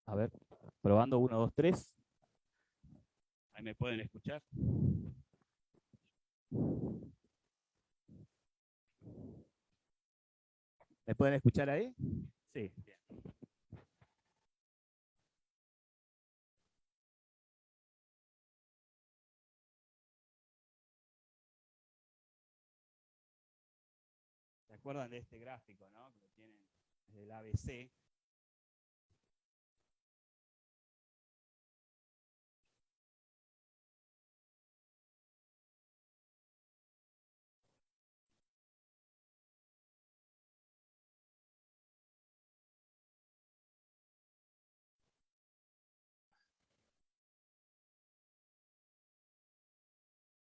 A ver, probando 1, 2, 3. Ahí me pueden escuchar. ¿Me pueden escuchar ahí? Sí, bien. ¿Se acuerdan de este gráfico, no? Que lo tienen desde el ABC.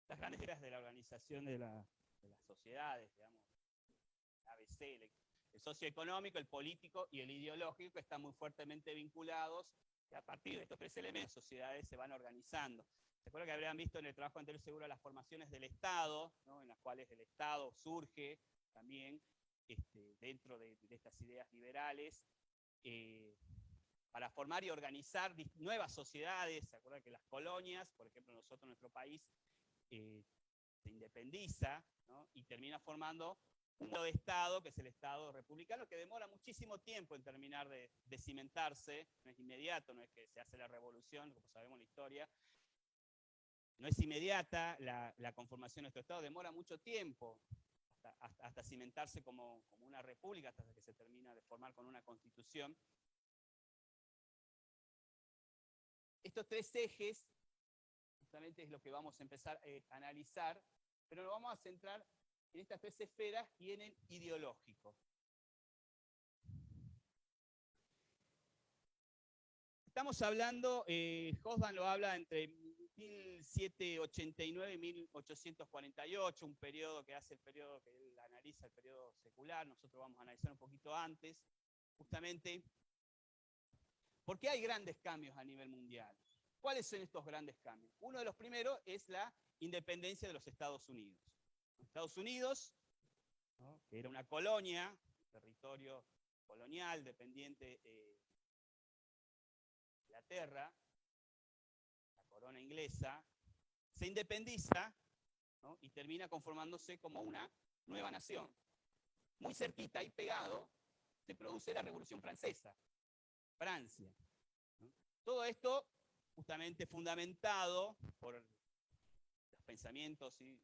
Las grandes eras de la organización de las sociedades, digamos, ABC, el socioeconómico, el político y el ideológico, están muy fuertemente vinculados, y a partir de estos tres elementos, las sociedades se van organizando. Se acuerdan que habrían visto en el trabajo anterior seguro las formaciones del Estado, ¿no? En las cuales el Estado surge también dentro de estas ideas liberales, para formar y organizar nuevas sociedades. Se acuerdan que las colonias, por ejemplo, nosotros, nuestro país, se independiza, ¿no? Y termina formando un de Estado, que es el Estado republicano, que demora muchísimo tiempo en terminar de cimentarse, no es inmediato, no es que se hace la revolución, como sabemos en la historia, no es inmediata la conformación de nuestro Estado, demora mucho tiempo hasta cimentarse como una república, hasta que se termina de formar con una constitución. Estos tres ejes justamente es lo que vamos a empezar a analizar, pero nos vamos a centrar en estas tres esferas y en el ideológico. Estamos hablando, Hobsbawm lo habla entre 1789 y 1848, un periodo que hace el periodo que él analiza, el periodo secular. Nosotros vamos a analizar un poquito antes, justamente, porque hay grandes cambios a nivel mundial. ¿Cuáles son estos grandes cambios? Uno de los primeros es la independencia de los Estados Unidos. Estados Unidos, ¿no? Que era una colonia, un territorio colonial dependiente de Inglaterra, la corona inglesa, se independiza, ¿no? Y termina conformándose como una nueva nación. Muy cerquita y pegado se produce la Revolución Francesa, Francia, ¿no? Todo esto justamente fundamentado por los pensamientos y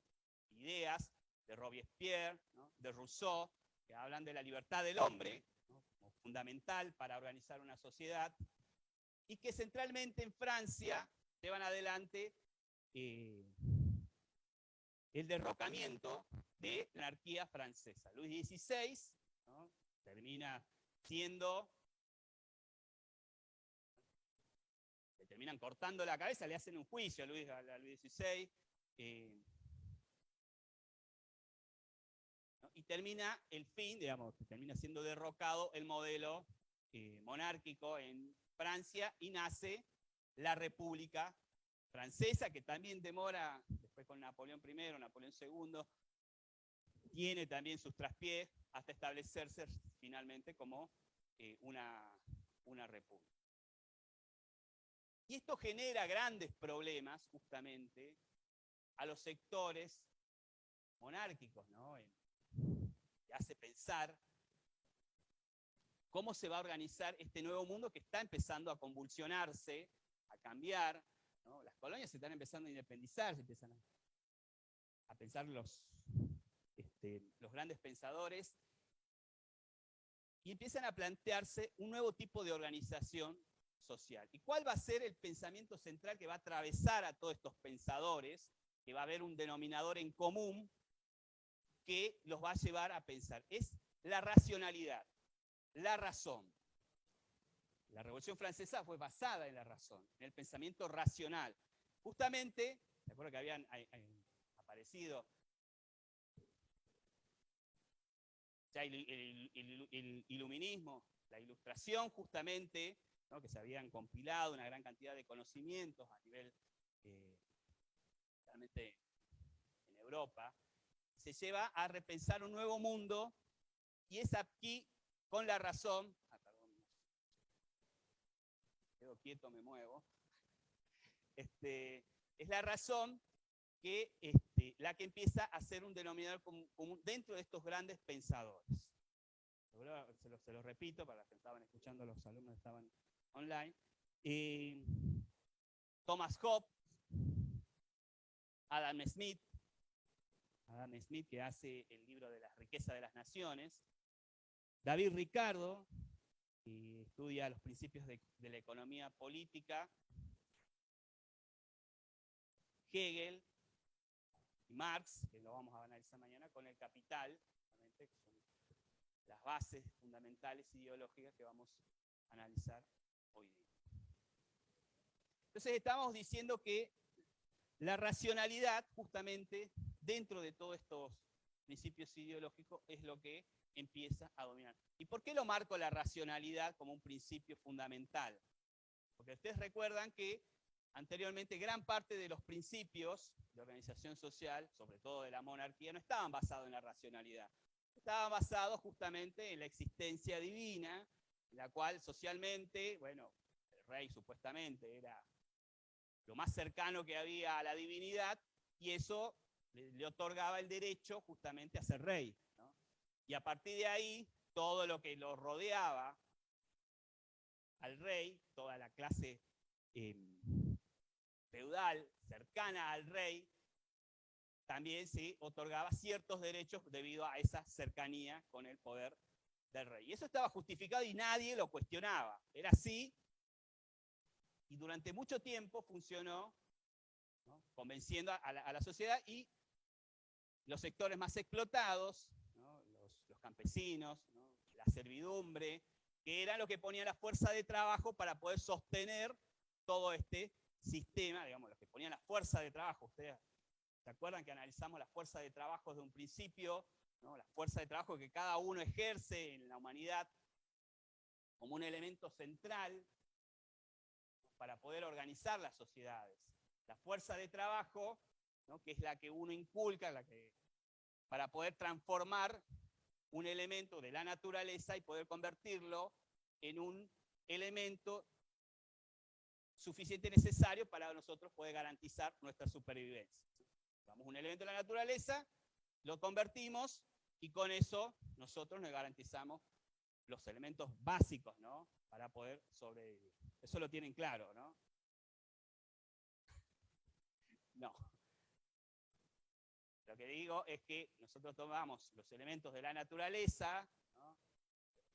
ideas de Robespierre, ¿no? De Rousseau, que hablan de la libertad del hombre, ¿no? Como fundamental para organizar una sociedad, y que centralmente en Francia llevan adelante el derrocamiento de la monarquía francesa. Luis XVI, ¿no? Termina siendo, le terminan cortando la cabeza, le hacen un juicio a Luis XVI, ¿no? Y termina el fin, digamos, termina siendo derrocado el modelo monárquico en Francia y nace la República Francesa, que también demora, después con Napoleón I, Napoleón II, tiene también sus traspiés hasta establecerse finalmente como una república. Y esto genera grandes problemas justamente a los sectores monárquicos, ¿no? Que hace pensar cómo se va a organizar este nuevo mundo que está empezando a convulsionarse, a cambiar, ¿no? Las colonias se están empezando a independizar, se empiezan a pensar los grandes pensadores, y empiezan a plantearse un nuevo tipo de organización social. ¿Y cuál va a ser el pensamiento central que va a atravesar a todos estos pensadores? Que va a haber un denominador en común que los va a llevar a pensar. Es la racionalidad, la razón. La Revolución Francesa fue basada en la razón, en el pensamiento racional. Justamente, ¿se acuerdan que habían aparecido ya el iluminismo, la ilustración justamente, ¿no? Que se habían compilado una gran cantidad de conocimientos a nivel, realmente en Europa, se lleva a repensar un nuevo mundo, y es aquí, con la razón, quedo quieto, me muevo. Es la razón que la que empieza a ser un denominador común dentro de estos grandes pensadores. Se los repito para los que estaban escuchando, los alumnos estaban online. Thomas Hobbes, Adam Smith, que hace el libro de la riqueza de las naciones, David Ricardo, que estudia los principios de la economía política, Hegel y Marx, que lo vamos a analizar mañana, con el Capital, que son las bases fundamentales ideológicas que vamos a analizar hoy día. Entonces estamos diciendo que la racionalidad, justamente, dentro de todos estos principios ideológicos, es lo que empieza a dominar. ¿Y por qué lo marco la racionalidad como un principio fundamental? Porque ustedes recuerdan que anteriormente gran parte de los principios de organización social, sobre todo de la monarquía, no estaban basados en la racionalidad. Estaban basados justamente en la existencia divina, en la cual socialmente, bueno, el rey supuestamente era lo más cercano que había a la divinidad, y eso le otorgaba el derecho justamente a ser rey, ¿no? Y a partir de ahí, todo lo que lo rodeaba al rey, toda la clase feudal cercana al rey, también se otorgaba ciertos derechos debido a esa cercanía con el poder del rey. Y eso estaba justificado y nadie lo cuestionaba. Era así, y durante mucho tiempo funcionó, ¿no?, convenciendo a la sociedad, y los sectores más explotados, ¿no?, los campesinos, ¿no?, la servidumbre, que eran los que ponían la fuerza de trabajo para poder sostener todo este sistema, digamos, los que ponían la fuerza de trabajo. Ustedes se acuerdan que analizamos la fuerza de trabajo desde un principio, ¿no?, la fuerza de trabajo que cada uno ejerce en la humanidad como un elemento central para poder organizar las sociedades. La fuerza de trabajo, ¿no?, que es la que uno inculca, para poder transformar un elemento de la naturaleza y poder convertirlo en un elemento suficiente necesario para nosotros poder garantizar nuestra supervivencia. Tomamos un elemento de la naturaleza, lo convertimos, y con eso nosotros nos garantizamos los elementos básicos, ¿no?, para poder sobrevivir. Eso lo tienen claro, ¿no? No. Lo que digo es que nosotros tomamos los elementos de la naturaleza, ¿no?,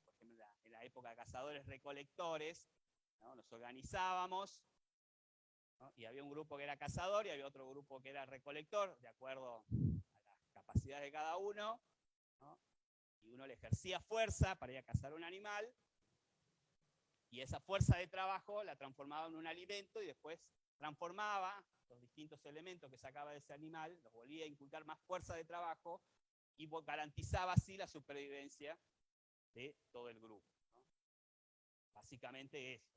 por ejemplo, en la época de cazadores-recolectores, ¿no?, nos organizábamos, ¿no?, y había un grupo que era cazador y había otro grupo que era recolector, de acuerdo a las capacidades de cada uno, ¿no?, y uno le ejercía fuerza para ir a cazar un animal, y esa fuerza de trabajo la transformaba en un alimento, y después transformaba los distintos elementos que sacaba de ese animal, los volvía a inculcar más fuerza de trabajo, y garantizaba así la supervivencia de todo el grupo, ¿no? Básicamente eso.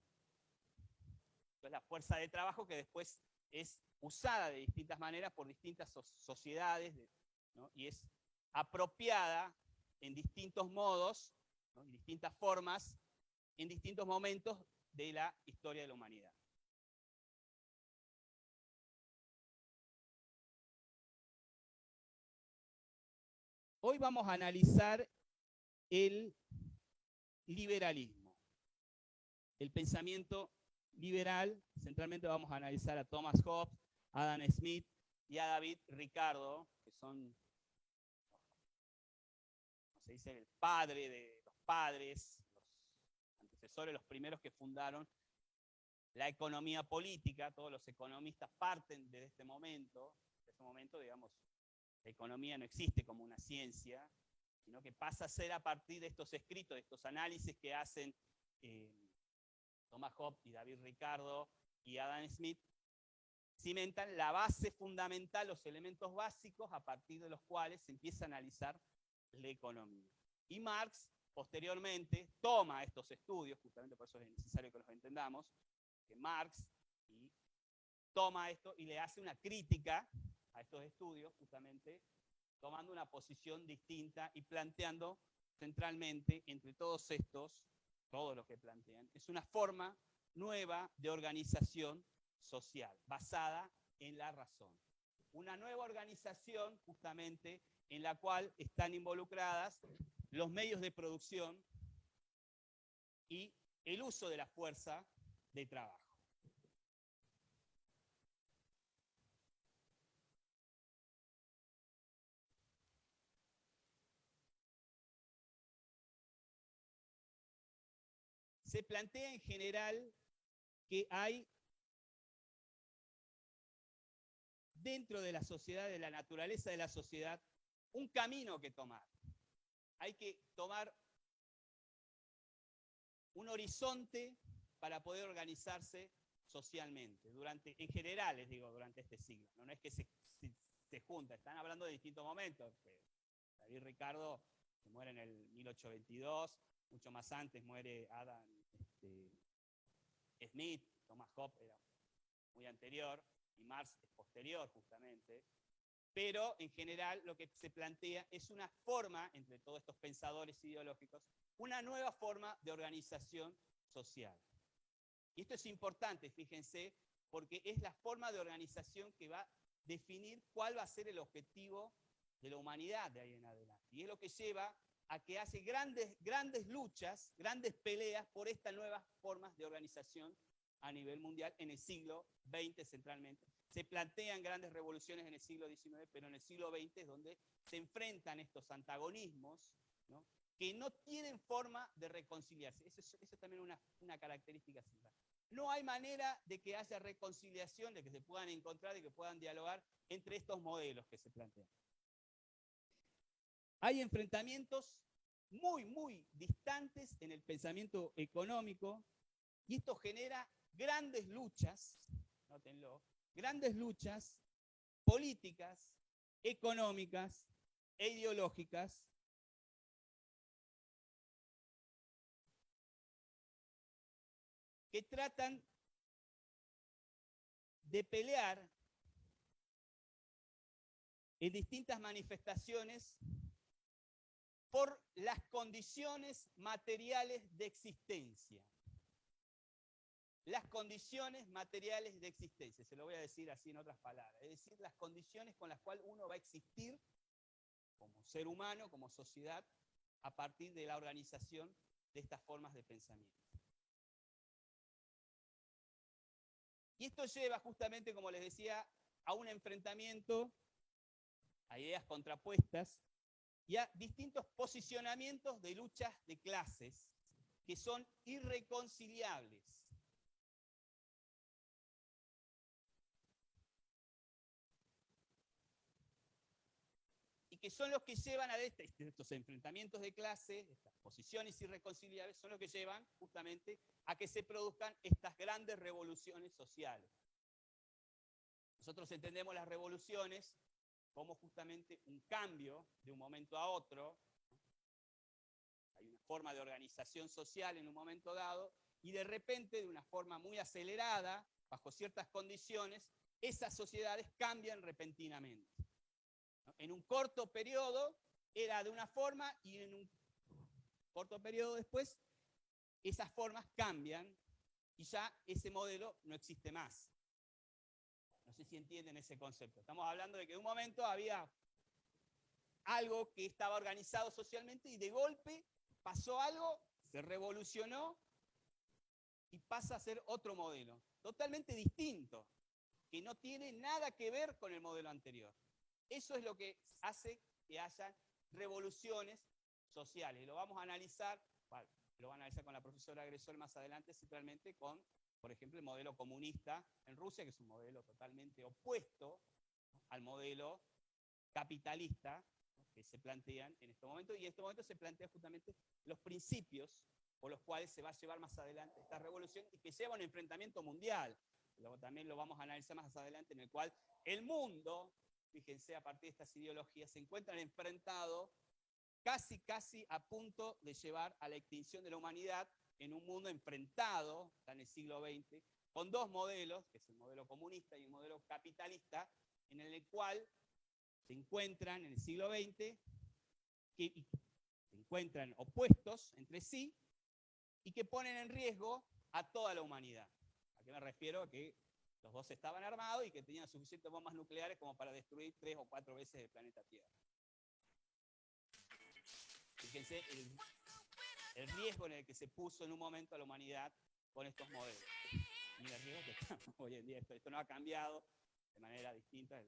Entonces la fuerza de trabajo que después es usada de distintas maneras por distintas sociedades, ¿no?, y es apropiada en distintos modos, ¿no?, y distintas formas en distintos momentos de la historia de la humanidad. Hoy vamos a analizar el liberalismo, el pensamiento liberal. Centralmente vamos a analizar a Thomas Hobbes, a Adam Smith y a David Ricardo, que son, como se dice, el padre de los padres, los antecesores, los primeros que fundaron la economía política. Todos los economistas parten de este momento. De ese momento, digamos, la economía no existe como una ciencia, sino que pasa a ser a partir de estos escritos, de estos análisis que hacen Thomas Hobbes y David Ricardo y Adam Smith, cimentan la base fundamental, los elementos básicos a partir de los cuales se empieza a analizar la economía. Y Marx, posteriormente, toma estos estudios, justamente por eso es necesario que los entendamos, que Marx toma esto y le hace una crítica a estos estudios, justamente tomando una posición distinta y planteando centralmente entre todos estos, todos los que plantean, es una forma nueva de organización social, basada en la razón. Una nueva organización justamente en la cual están involucradas los medios de producción y el uso de la fuerza de trabajo. Se plantea en general que hay dentro de la sociedad, de la naturaleza de la sociedad, un camino que tomar. Hay que tomar un horizonte para poder organizarse socialmente, en general, les digo, durante este siglo. No es que se junta, están hablando de distintos momentos. David Ricardo se muere en el 1822, mucho más antes muere Adam Smith, Thomas Hobbes era muy anterior, y Marx es posterior justamente, pero en general lo que se plantea es una forma, entre todos estos pensadores ideológicos, una nueva forma de organización social. Y esto es importante, fíjense, porque es la forma de organización que va a definir cuál va a ser el objetivo de la humanidad de ahí en adelante. Y es lo que lleva a que hace grandes luchas, grandes peleas por estas nuevas formas de organización a nivel mundial en el siglo XX centralmente. Se plantean grandes revoluciones en el siglo XIX, pero en el siglo XX es donde se enfrentan estos antagonismos, ¿no?, que no tienen forma de reconciliarse. Eso es también una característica central. No hay manera de que haya reconciliación, de que se puedan encontrar, de que puedan dialogar entre estos modelos que se plantean. Hay enfrentamientos muy distantes en el pensamiento económico, y esto genera grandes luchas, nótenlo, grandes luchas políticas, económicas e ideológicas que tratan de pelear en distintas manifestaciones por las condiciones materiales de existencia. Las condiciones materiales de existencia, se lo voy a decir así en otras palabras, es decir, las condiciones con las cuales uno va a existir como ser humano, como sociedad, a partir de la organización de estas formas de pensamiento. Y esto lleva justamente, como les decía, a un enfrentamiento, a ideas contrapuestas y a distintos posicionamientos de luchas de clases que son irreconciliables. Y que son los que llevan a estos enfrentamientos de clase, estas posiciones irreconciliables, son los que llevan justamente a que se produzcan estas grandes revoluciones sociales. Nosotros entendemos las revoluciones como justamente un cambio de un momento a otro. Hay una forma de organización social en un momento dado, y de repente, de una forma muy acelerada, bajo ciertas condiciones, esas sociedades cambian repentinamente. En un corto periodo era de una forma, y en un corto periodo después esas formas cambian y ya ese modelo no existe más. No sé si entienden ese concepto. Estamos hablando de que en un momento había algo que estaba organizado socialmente y de golpe pasó algo, se revolucionó y pasa a ser otro modelo, totalmente distinto, que no tiene nada que ver con el modelo anterior. Eso es lo que hace que haya revoluciones sociales. Y lo vamos a analizar, lo va a analizar con la profesora Gresol más adelante, centralmente con, por ejemplo, el modelo comunista en Rusia, que es un modelo totalmente opuesto al modelo capitalista que se plantean en este momento. Y en este momento se plantean justamente los principios por los cuales se va a llevar más adelante esta revolución y que lleva a un enfrentamiento mundial. Luego también lo vamos a analizar más adelante, en el cual el mundo, fíjense, a partir de estas ideologías, se encuentran enfrentados casi a punto de llevar a la extinción de la humanidad en un mundo enfrentado, está en el siglo XX, con dos modelos, que es el modelo comunista y el modelo capitalista, en el cual se encuentran en el siglo XX, que se encuentran opuestos entre sí y que ponen en riesgo a toda la humanidad. ¿A qué me refiero? A que los dos estaban armados y que tenían suficientes bombas nucleares como para destruir 3 o 4 veces el planeta Tierra. Fíjense el riesgo en el que se puso en un momento a la humanidad con estos modelos. Y el riesgo que estamos hoy en día. Esto no ha cambiado de manera distinta.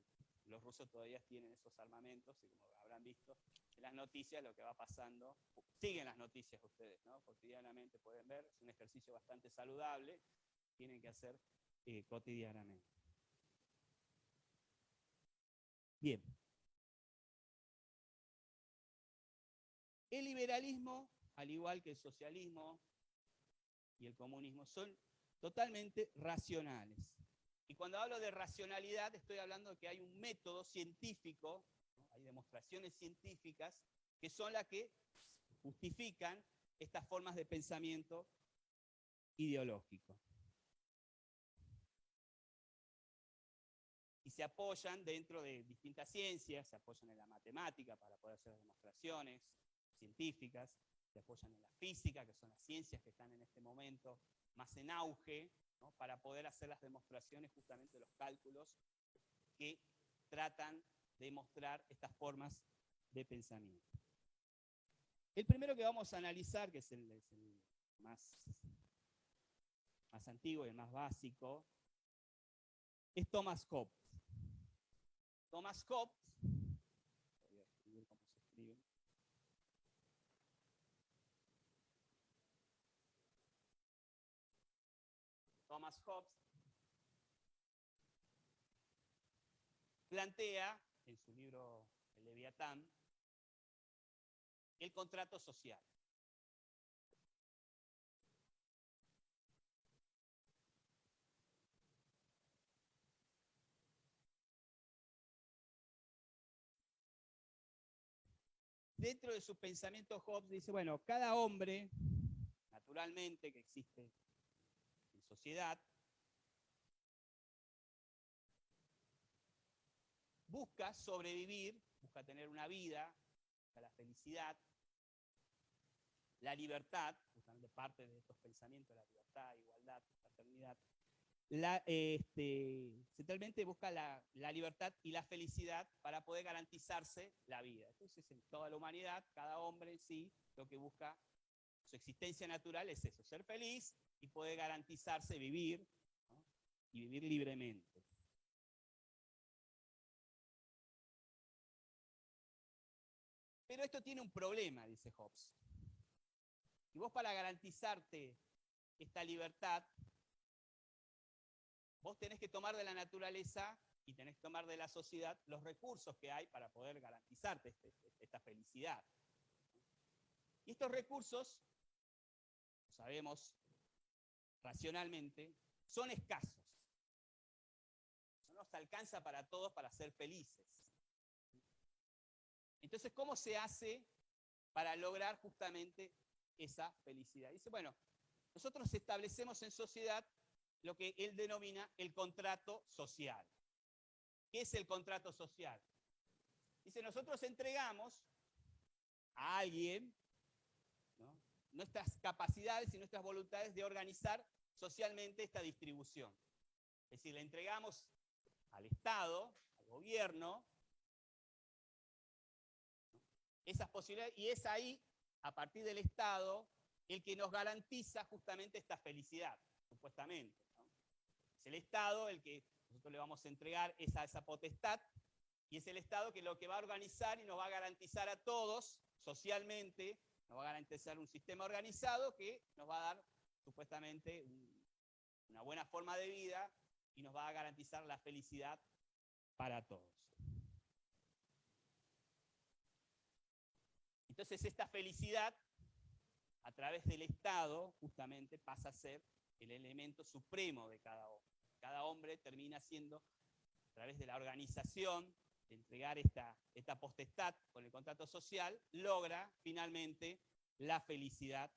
Los rusos todavía tienen esos armamentos y como habrán visto en las noticias lo que va pasando, siguen las noticias ustedes, ¿no? Cotidianamente pueden ver, es un ejercicio bastante saludable, tienen que hacer cotidianamente. Bien. El liberalismo, al igual que el socialismo y el comunismo, son totalmente racionales. Y cuando hablo de racionalidad, estoy hablando de que hay un método científico, ¿no? Hay demostraciones científicas que son las que justifican estas formas de pensamiento ideológico. Y se apoyan dentro de distintas ciencias, se apoyan en la matemática para poder hacer demostraciones científicas, se apoyan en la física, que son las ciencias que están en este momento más en auge, ¿no? Para poder hacer las demostraciones justamente de los cálculos que tratan de mostrar estas formas de pensamiento. El primero que vamos a analizar, que es el más antiguo y el más básico, es Thomas Hobbes. Thomas Hobbes, voy a escribir cómo se escribe. Thomas Hobbes plantea en su libro El Leviatán el contrato social. Dentro de su pensamiento, Hobbes dice, bueno, cada hombre, naturalmente, que existe en sociedad, busca sobrevivir, busca tener una vida, busca la felicidad, la libertad, justamente parte de estos pensamientos, la libertad, igualdad, fraternidad, centralmente busca la libertad y la felicidad para poder garantizarse la vida. Entonces, en toda la humanidad, cada hombre en sí, lo que busca, su existencia natural es eso, ser feliz y poder garantizarse vivir, ¿no? Y vivir libremente. Pero esto tiene un problema, dice Hobbes. Y vos para garantizarte esta libertad, vos tenés que tomar de la naturaleza y tenés que tomar de la sociedad los recursos que hay para poder garantizarte esta felicidad. Y estos recursos, sabemos racionalmente, son escasos. No nos alcanza para todos para ser felices. Entonces, ¿cómo se hace para lograr justamente esa felicidad? Dice, bueno, nosotros establecemos en sociedad lo que él denomina el contrato social. ¿Qué es el contrato social? Dice, nosotros entregamos a alguien, ¿no?, nuestras capacidades y nuestras voluntades de organizar socialmente esta distribución. Es decir, le entregamos al Estado, al gobierno, ¿no?, esas posibilidades, y es ahí, a partir del Estado, el que nos garantiza justamente esta felicidad, supuestamente, ¿no? Es el Estado el que nosotros le vamos a entregar esa potestad, y es el Estado que lo que va a organizar y nos va a garantizar a todos, socialmente, nos va a garantizar un sistema organizado que nos va a dar, supuestamente, una buena forma de vida y nos va a garantizar la felicidad para todos. Entonces, esta felicidad, a través del Estado, justamente, pasa a ser el elemento supremo de cada hombre. Cada hombre termina siendo, a través de la organización, de entregar esta potestad con el contrato social, logra finalmente la felicidad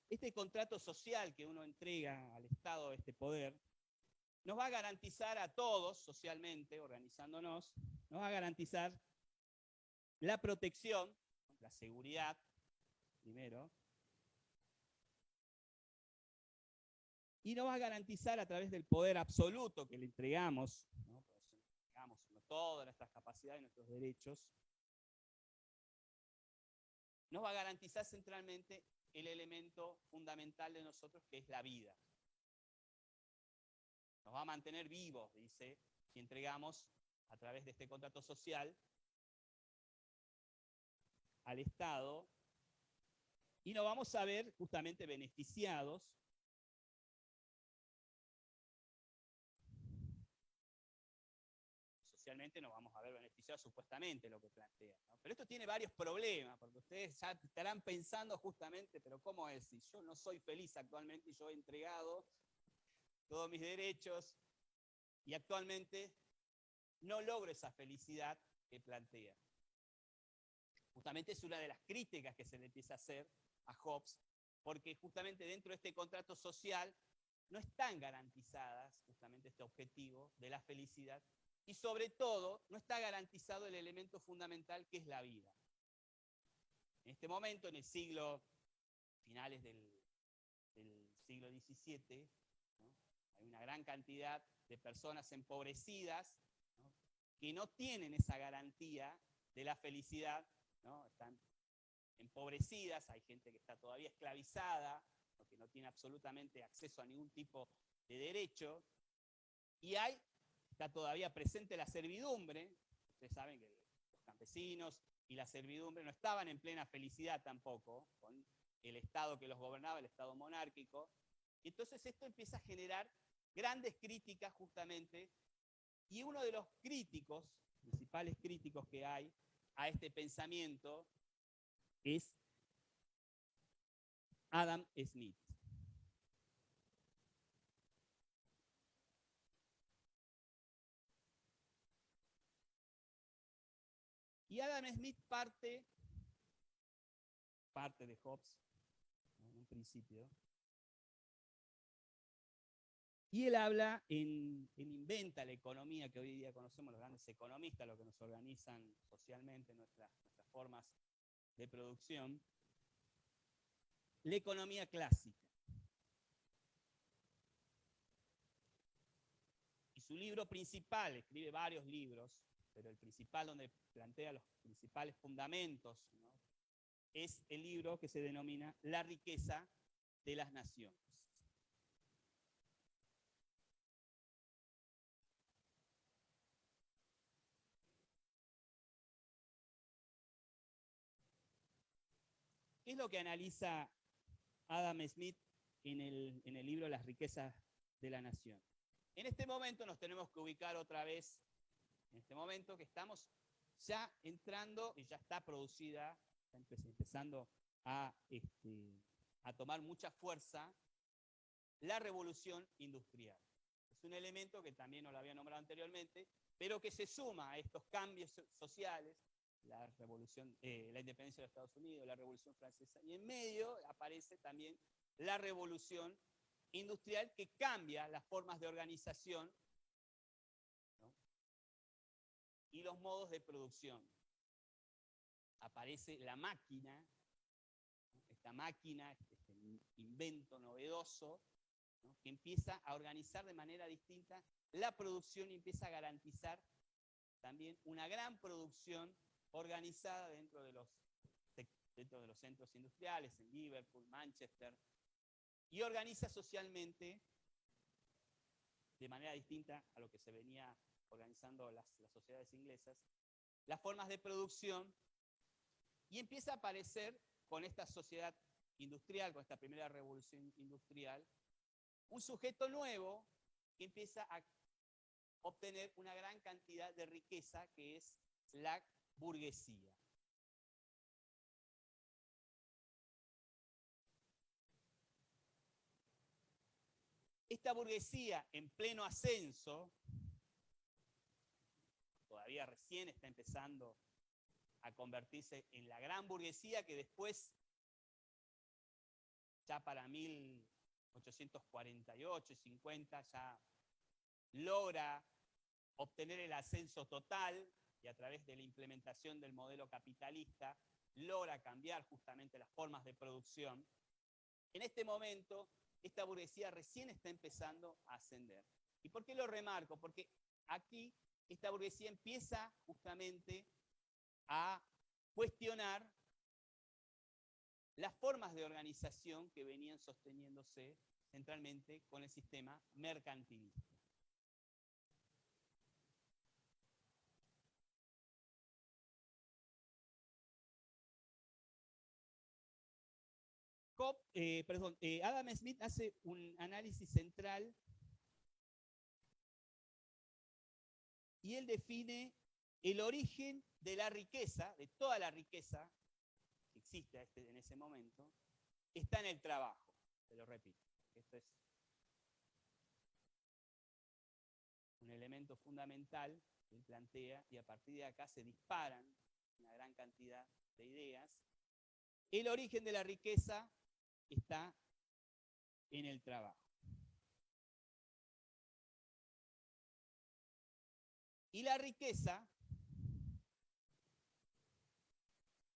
Este contrato social que uno entrega al Estado, este poder, nos va a garantizar a todos socialmente, organizándonos, nos va a garantizar la protección, la seguridad, primero, y nos va a garantizar a través del poder absoluto que le entregamos, ¿no? Entregamos todas nuestras capacidades y nuestros derechos, nos va a garantizar centralmente el elemento fundamental de nosotros, que es la vida. Nos va a mantener vivos, dice, si entregamos a través de este contrato social al Estado, y nos vamos a ver justamente beneficiados socialmente, nos vamos a ver beneficiados supuestamente, lo que plantea, ¿no? Pero esto tiene varios problemas, porque ustedes ya estarán pensando justamente, pero ¿cómo es? Si yo no soy feliz actualmente y yo he entregado todos mis derechos y actualmente no logro esa felicidad que plantea. Justamente es una de las críticas que se le empieza a hacer a Hobbes, porque justamente dentro de este contrato social no están garantizadas justamente este objetivo de la felicidad, y sobre todo no está garantizado el elemento fundamental, que es la vida. En este momento, en el siglo, finales del siglo XVII, ¿no? Hay una gran cantidad de personas empobrecidas, ¿no? Que no tienen esa garantía de la felicidad, ¿no? Están empobrecidas, hay gente que está todavía esclavizada, ¿no? Que no tiene absolutamente acceso a ningún tipo de derecho, y está todavía presente la servidumbre. Ustedes saben que los campesinos y la servidumbre no estaban en plena felicidad tampoco, con el Estado que los gobernaba, el Estado monárquico, y entonces esto empieza a generar grandes críticas justamente, y uno de los críticos, principales críticos que hay a este pensamiento, es Adam Smith. Y Adam Smith parte de Hobbes, ¿no? En un principio, y él habla, él inventa la economía que hoy día conocemos, los grandes economistas, lo que nos organizan socialmente, nuestras formas de producción, la economía clásica. Y su libro principal, escribe varios libros, pero el principal, donde plantea los principales fundamentos, ¿no? Es el libro que se denomina La riqueza de las naciones. ¿Qué es lo que analiza Adam Smith en el libro Las riquezas de la nación? En este momento nos tenemos que ubicar otra vez, en este momento que estamos ya entrando y ya está producida, está empezando a tomar mucha fuerza la revolución industrial. Es un elemento que también nos lo había nombrado anteriormente, pero que se suma a estos cambios sociales, la revolución, la independencia de los Estados Unidos, la revolución francesa, y en medio aparece también la revolución industrial, que cambia las formas de organización, ¿no? Y los modos de producción. Aparece la máquina, ¿no? Esta máquina, este invento novedoso, ¿no? Que empieza a organizar de manera distinta la producción y empieza a garantizar también una gran producción organizada dentro de los centros industriales, en Liverpool, Manchester, y organiza socialmente de manera distinta a lo que se venía organizando las sociedades inglesas, las formas de producción, y empieza a aparecer con esta sociedad industrial, con esta primera revolución industrial, un sujeto nuevo que empieza a obtener una gran cantidad de riqueza, que es la burguesía. Esta burguesía en pleno ascenso, todavía recién está empezando a convertirse en la gran burguesía que después, ya para 1848 y 50, ya logra obtener el ascenso total y a través de la implementación del modelo capitalista logra cambiar justamente las formas de producción. En este momento, esta burguesía recién está empezando a ascender. ¿Y por qué lo remarco? Porque aquí esta burguesía empieza justamente a cuestionar las formas de organización que venían sosteniéndose centralmente con el sistema mercantilista. Adam Smith hace un análisis central y él define el origen de la riqueza, de toda la riqueza que existe en ese momento, está en el trabajo. Te lo repito. Esto es un elemento fundamental que él plantea y a partir de acá se disparan una gran cantidad de ideas. El origen de la riqueza está en el trabajo. Y la riqueza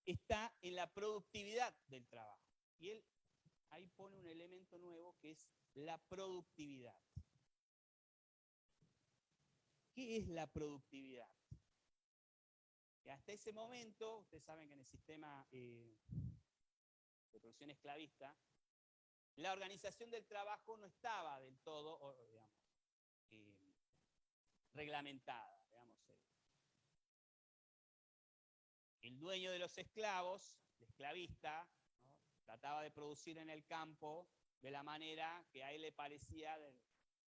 está en la productividad del trabajo. Y él ahí pone un elemento nuevo que es la productividad. ¿Qué es la productividad? Que hasta ese momento, ustedes saben que en el sistema de producción esclavista, la organización del trabajo no estaba del todo, digamos, reglamentada. Digamos. El dueño de los esclavos, el esclavista, ¿no?, trataba de producir en el campo de la manera que a él le parecía de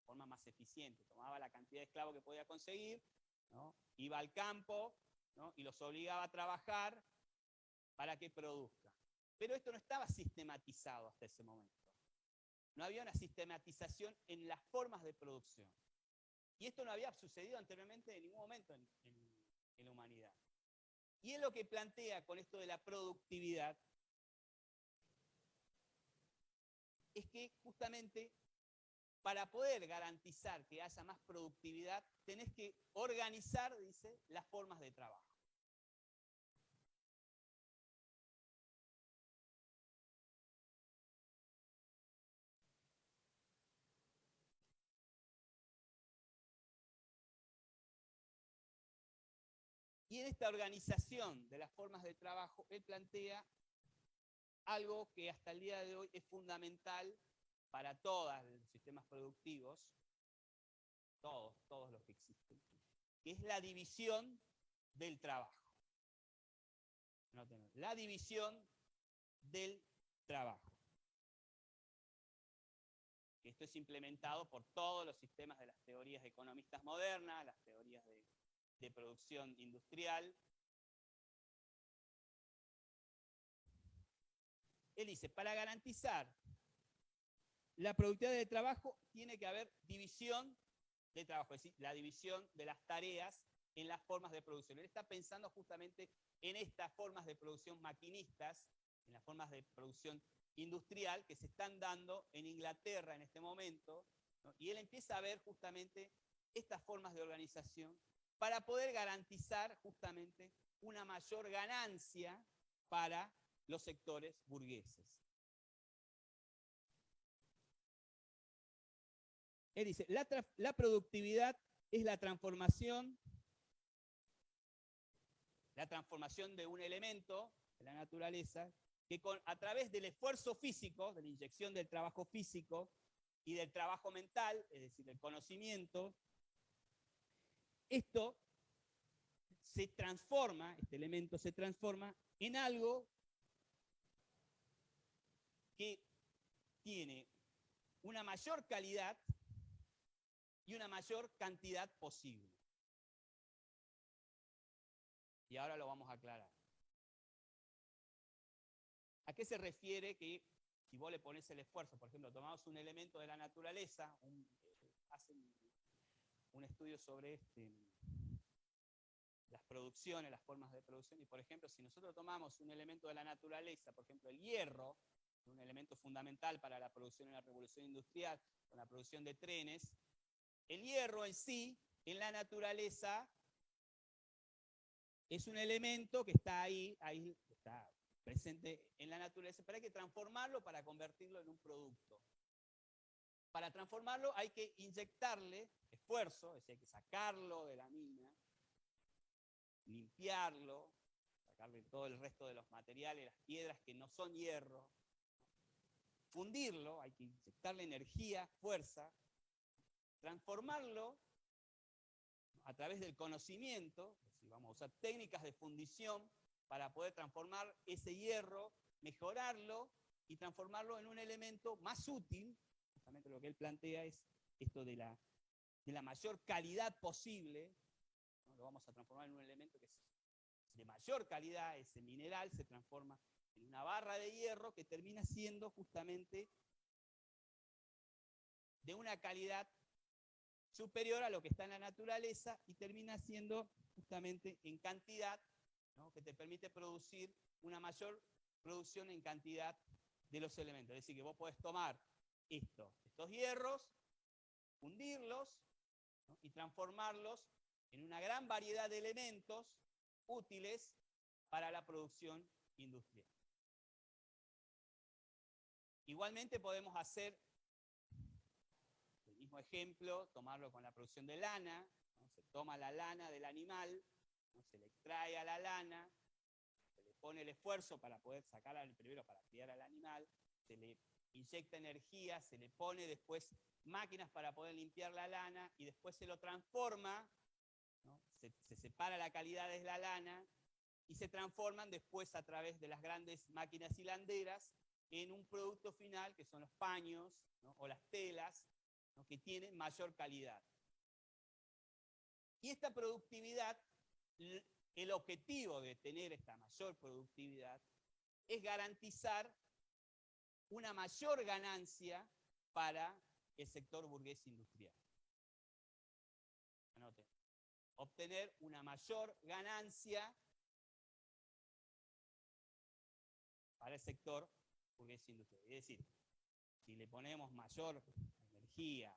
forma más eficiente. Tomaba la cantidad de esclavos que podía conseguir, ¿no?, iba al campo, ¿no?, y los obligaba a trabajar para que produzcan. Pero esto no estaba sistematizado hasta ese momento. No había una sistematización en las formas de producción. Y esto no había sucedido anteriormente en ningún momento en la humanidad. Y es lo que plantea con esto de la productividad, es que justamente para poder garantizar que haya más productividad, tenés que organizar, dice, las formas de trabajo. Y en esta organización de las formas de trabajo, él plantea algo que hasta el día de hoy es fundamental para todos los sistemas productivos, todos los que existen, que es la división del trabajo. La división del trabajo. Esto es implementado por todos los sistemas de las teorías economistas modernas, las teorías de producción industrial. Él dice, para garantizar la productividad del trabajo tiene que haber división de trabajo, es decir, la división de las tareas en las formas de producción. Él está pensando justamente en estas formas de producción maquinistas, en las formas de producción industrial que se están dando en Inglaterra en este momento, ¿no? Y él empieza a ver justamente estas formas de organización para poder garantizar justamente una mayor ganancia para los sectores burgueses. Él dice, la productividad es la transformación de un elemento de la naturaleza que a través del esfuerzo físico, de la inyección del trabajo físico y del trabajo mental, es decir, del conocimiento, esto se transforma, este elemento se transforma en algo que tiene una mayor calidad y una mayor cantidad posible. Y ahora lo vamos a aclarar. ¿A qué se refiere que si vos le pones el esfuerzo? Por ejemplo, tomamos un elemento de la naturaleza, hacen un estudio sobre las producciones, las formas de producción. Y por ejemplo, si nosotros tomamos un elemento de la naturaleza, por ejemplo el hierro, un elemento fundamental para la producción en la revolución industrial, con la producción de trenes, el hierro en sí, en la naturaleza, es un elemento que está ahí está presente en la naturaleza, pero hay que transformarlo para convertirlo en un producto. Para transformarlo hay que inyectarle esfuerzo, es decir, hay que sacarlo de la mina, limpiarlo, sacarle todo el resto de los materiales, las piedras que no son hierro, fundirlo, hay que inyectarle energía, fuerza, transformarlo a través del conocimiento, es decir, vamos a usar técnicas de fundición para poder transformar ese hierro, mejorarlo y transformarlo en un elemento más útil. Justamente lo que él plantea es esto de la mayor calidad posible, ¿no? Lo vamos a transformar en un elemento que es de mayor calidad, ese mineral se transforma en una barra de hierro que termina siendo justamente de una calidad superior a lo que está en la naturaleza y termina siendo justamente en cantidad, ¿no? Que te permite producir una mayor producción en cantidad de los elementos. Es decir, que vos podés tomar estos hierros, fundirlos, ¿no? Y transformarlos en una gran variedad de elementos útiles para la producción industrial. Igualmente podemos hacer el mismo ejemplo, tomarlo con la producción de lana, ¿no? Se toma la lana del animal, ¿no? Se le extrae a la lana, se le pone el esfuerzo para poder sacarla primero para criar al animal, se le inyecta energía, se le pone después máquinas para poder limpiar la lana y después se lo transforma, ¿no? Se separa la calidad de la lana y se transforman después a través de las grandes máquinas hilanderas en un producto final que son los paños, ¿no? O las telas, ¿no? Que tienen mayor calidad. Y esta productividad, el objetivo de tener esta mayor productividad es garantizar una mayor ganancia para el sector burgués industrial. Anoten. Obtener una mayor ganancia para el sector burgués industrial. Es decir, si le ponemos mayor energía,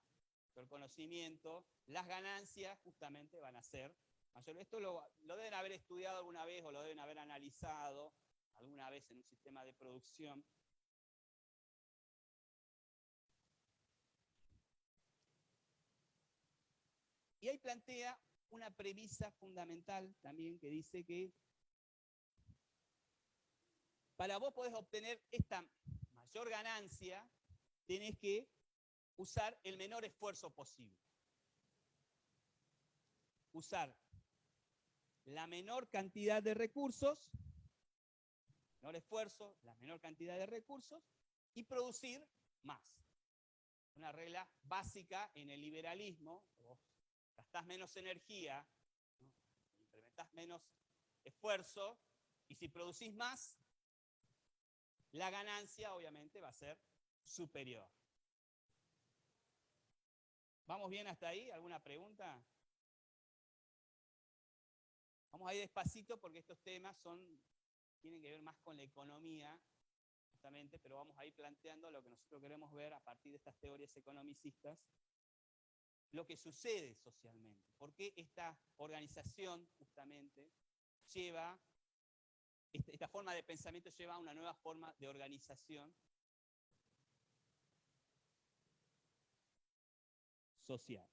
mayor conocimiento, las ganancias justamente van a ser mayores. Esto lo deben haber estudiado alguna vez o lo deben haber analizado alguna vez en un sistema de producción. Y ahí plantea una premisa fundamental también que dice que para vos podés obtener esta mayor ganancia, tenés que usar el menor esfuerzo posible. Usar la menor cantidad de recursos, menor esfuerzo, la menor cantidad de recursos, y producir más. Una regla básica en el liberalismo, vos gastás menos energía, ¿no? Implementás menos esfuerzo, y si producís más, la ganancia obviamente va a ser superior. ¿Vamos bien hasta ahí? ¿Alguna pregunta? Vamos a ir despacito porque estos temas tienen que ver más con la economía, justamente, pero vamos a ir planteando lo que nosotros queremos ver a partir de estas teorías economicistas, lo que sucede socialmente. ¿Por qué esta organización justamente lleva, esta forma de pensamiento lleva a una nueva forma de organización social?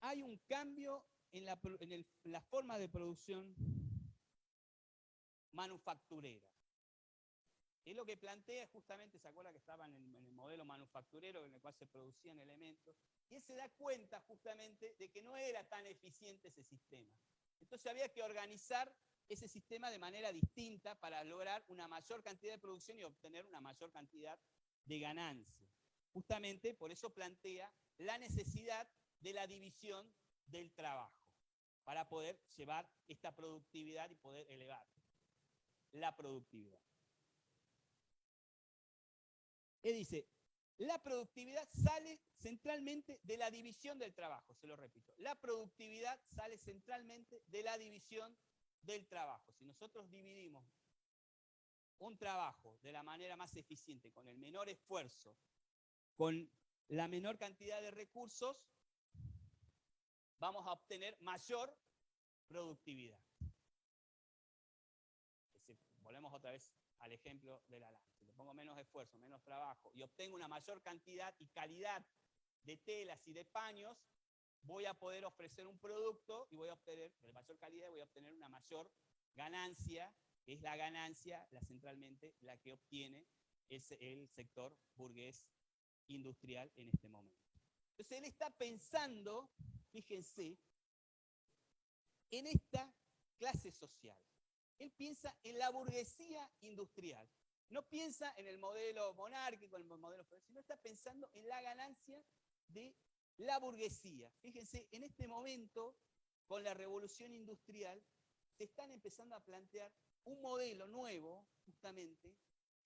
Hay un cambio en la forma de producción manufacturera. Es lo que plantea justamente, ¿se acuerda que estaba en el modelo manufacturero en el cual se producían elementos? Y él se da cuenta justamente de que no era tan eficiente ese sistema. Entonces había que organizar ese sistema de manera distinta para lograr una mayor cantidad de producción y obtener una mayor cantidad de ganancia. Justamente por eso plantea la necesidad de la división del trabajo para poder llevar esta productividad y poder elevar la productividad. Él dice, La productividad sale centralmente de la división del trabajo, se lo repito. La productividad sale centralmente de la división del trabajo. Si nosotros dividimos un trabajo de la manera más eficiente, con el menor esfuerzo, con la menor cantidad de recursos, vamos a obtener mayor productividad. Volvemos otra vez al ejemplo de la lana. Si le pongo menos esfuerzo, menos trabajo y obtengo una mayor cantidad y calidad de telas y de paños, voy a poder ofrecer un producto y voy a obtener, de mayor calidad, voy a obtener una mayor ganancia, que es la ganancia, centralmente, la que obtiene el sector burgués industrial en este momento. Entonces él está pensando, fíjense, en esta clase social. Él piensa en la burguesía industrial. No piensa en el modelo monárquico, en el modelo feudal, sino está pensando en la ganancia de la burguesía. Fíjense, en este momento, con la revolución industrial, se están empezando a plantear un modelo nuevo, justamente,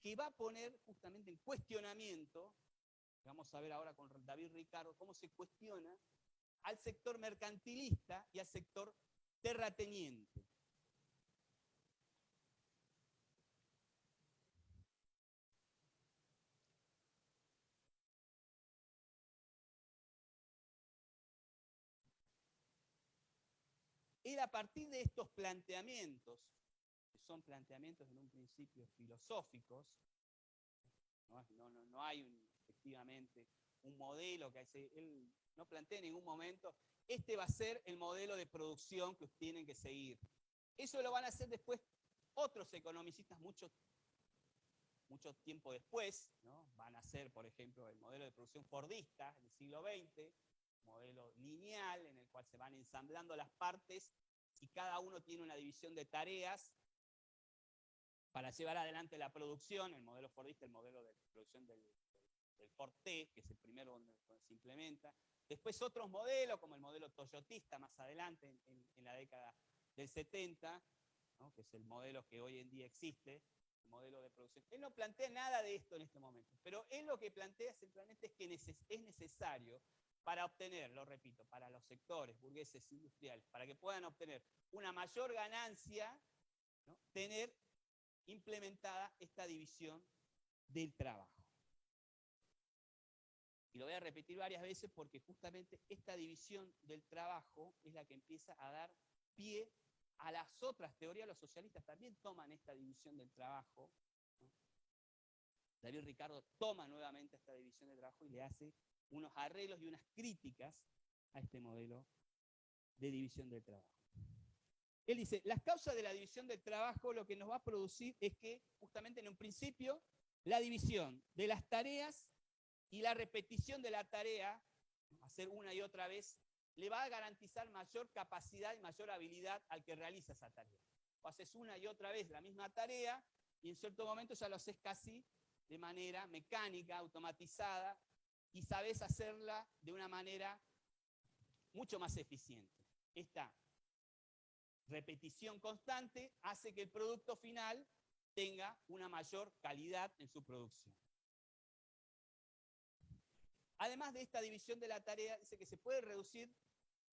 que va a poner justamente en cuestionamiento, vamos a ver ahora con David Ricardo, cómo se cuestiona al sector mercantilista y al sector terrateniente. Era a partir de estos planteamientos, que son planteamientos en un principio filosóficos, no hay efectivamente un modelo que él no plantea en ningún momento, este va a ser el modelo de producción que tienen que seguir. Eso lo van a hacer después otros economicistas mucho tiempo después, ¿no? Van a hacer, por ejemplo, el modelo de producción fordista del siglo XX, modelo lineal en el cual se van ensamblando las partes y cada uno tiene una división de tareas para llevar adelante la producción. El modelo fordista, el modelo de producción del Ford T, que es el primero donde se implementa. Después otros modelos, como el modelo toyotista más adelante, en la década del 70, ¿no? Que es el modelo que hoy en día existe, el modelo de producción. Él no plantea nada de esto en este momento, pero él lo que plantea centralmente es que es necesario para obtener, lo repito, para los sectores burgueses industriales, para que puedan obtener una mayor ganancia, ¿no? Tener implementada esta división del trabajo. Y lo voy a repetir varias veces porque justamente esta división del trabajo es la que empieza a dar pie a las otras teorías. Los socialistas también toman esta división del trabajo, ¿no? David Ricardo toma nuevamente esta división del trabajo y le hace unos arreglos y unas críticas a este modelo de división del trabajo. Él dice, las causas de la división del trabajo lo que nos va a producir es que, justamente en un principio, la división de las tareas y la repetición de la tarea, hacer una y otra vez, le va a garantizar mayor capacidad y mayor habilidad al que realiza esa tarea. O haces una y otra vez la misma tarea y en cierto momento ya lo haces casi de manera mecánica, automatizada, y sabes hacerla de una manera mucho más eficiente. Esta repetición constante hace que el producto final tenga una mayor calidad en su producción. Además de esta división de la tarea, dice que se puede reducir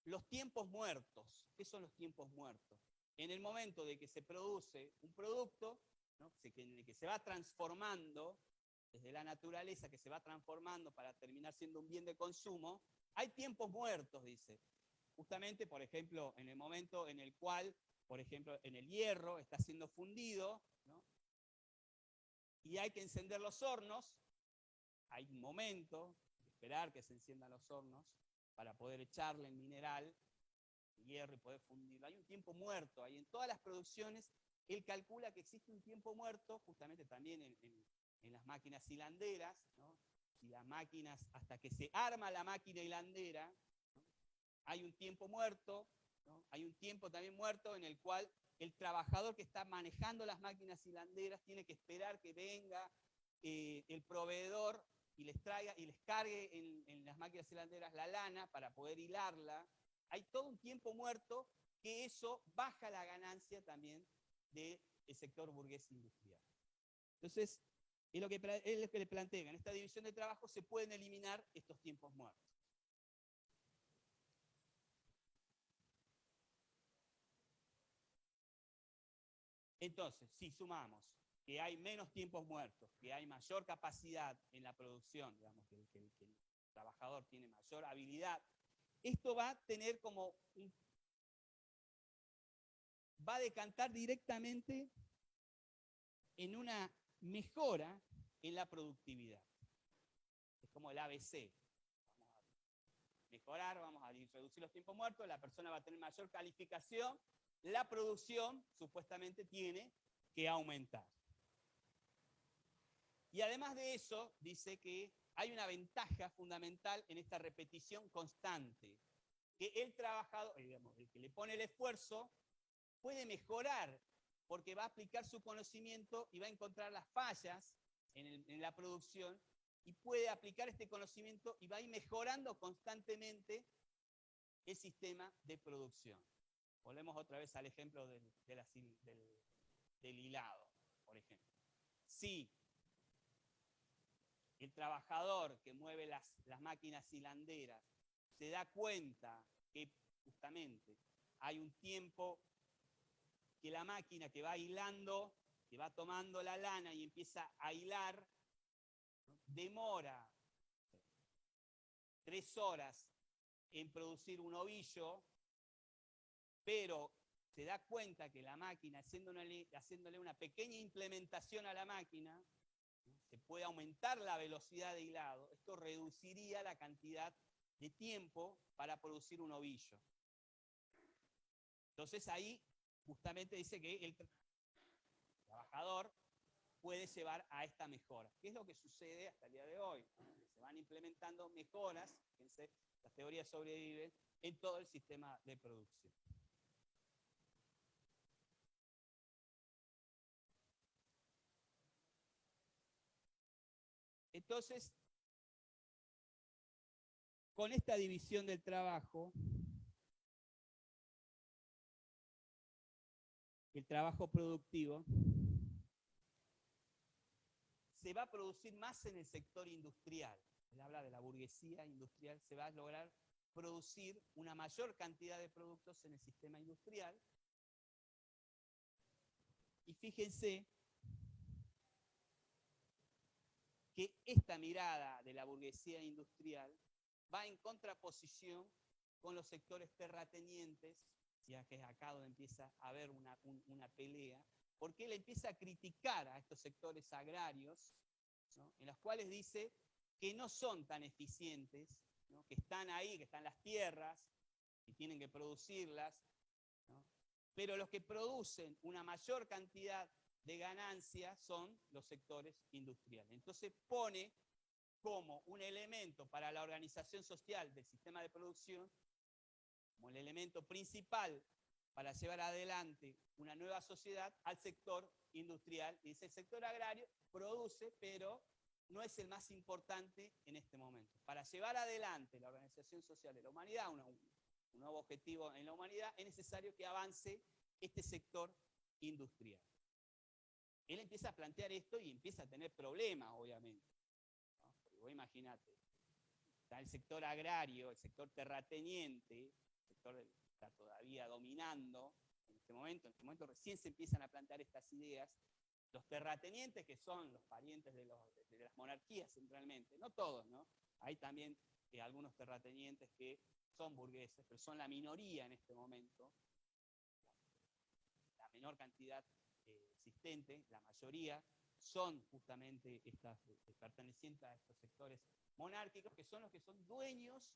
los tiempos muertos. ¿Qué son los tiempos muertos? En el momento de que se produce un producto, ¿no? En el que se va transformando desde la naturaleza, que se va transformando para terminar siendo un bien de consumo, hay tiempos muertos, dice. Justamente, por ejemplo, en el momento en el cual, por ejemplo, en el hierro está siendo fundido, ¿no? Y hay que encender los hornos, hay un momento, esperar que se enciendan los hornos para poder echarle el mineral, el hierro y poder fundirlo. Hay un tiempo muerto, ahí en todas las producciones él calcula que existe un tiempo muerto, justamente también en las máquinas hilanderas, ¿no? Y las máquinas, hasta que se arma la máquina hilandera, ¿no? Hay un tiempo muerto, ¿no? Hay un tiempo también muerto en el cual el trabajador que está manejando las máquinas hilanderas tiene que esperar que venga el proveedor y les traiga y les cargue en las máquinas hilanderas la lana para poder hilarla. Hay todo un tiempo muerto que eso baja la ganancia también del sector burgués industrial. Entonces, Es lo que le plantea. En esta división de trabajo se pueden eliminar estos tiempos muertos. Entonces, si sumamos que hay menos tiempos muertos, que hay mayor capacidad en la producción, digamos, que el trabajador tiene mayor habilidad, esto va a tener como va a decantar directamente en una mejora en la productividad. Es como el ABC. Vamos a mejorar, vamos a reducir los tiempos muertos, la persona va a tener mayor calificación, la producción supuestamente tiene que aumentar. Y además de eso, dice que hay una ventaja fundamental en esta repetición constante, que el trabajador, digamos, el que le pone el esfuerzo, puede mejorar, porque va a aplicar su conocimiento y va a encontrar las fallas en la producción, y puede aplicar este conocimiento y va a ir mejorando constantemente el sistema de producción. Volvemos otra vez al ejemplo del hilado, por ejemplo. Si el trabajador que mueve las máquinas hilanderas se da cuenta que justamente hay un tiempo que la máquina que va hilando, que va tomando la lana y empieza a hilar, demora 3 horas en producir un ovillo, pero se da cuenta que la máquina, haciéndole una pequeña implementación a la máquina, se puede aumentar la velocidad de hilado. Esto reduciría la cantidad de tiempo para producir un ovillo. Entonces ahí justamente dice que el trabajador puede llevar a esta mejora. ¿Qué es lo que sucede hasta el día de hoy? Se van implementando mejoras, fíjense, las teorías sobreviven en todo el sistema de producción. Entonces, con esta división del trabajo, el trabajo productivo, se va a producir más en el sector industrial. Él habla de la burguesía industrial, se va a lograr producir una mayor cantidad de productos en el sistema industrial. Y fíjense que esta mirada de la burguesía industrial va en contraposición con los sectores terratenientes, ya que es acá donde empieza a haber una pelea, porque él empieza a criticar a estos sectores agrarios, ¿no?, en los cuales dice que no son tan eficientes, ¿no?, que están ahí, que están las tierras, que tienen que producirlas, ¿no?, pero los que producen una mayor cantidad de ganancias son los sectores industriales. Entonces pone como un elemento para la organización social del sistema de producción, como el elemento principal para llevar adelante una nueva sociedad, al sector industrial. Y dice, el sector agrario produce, pero no es el más importante en este momento. Para llevar adelante la organización social de la humanidad, un nuevo objetivo en la humanidad, es necesario que avance este sector industrial. Él empieza a plantear esto y empieza a tener problemas, obviamente, ¿no? Porque vos imaginate, está el sector agrario, el sector terrateniente, el sector que está todavía dominando en este momento recién se empiezan a plantear estas ideas. Los terratenientes, que son los parientes de las monarquías centralmente, no todos, ¿no? Hay también algunos terratenientes que son burgueses, pero son la minoría en este momento, la menor cantidad existente, la mayoría son justamente estas pertenecientes a estos sectores monárquicos, que son los que son dueños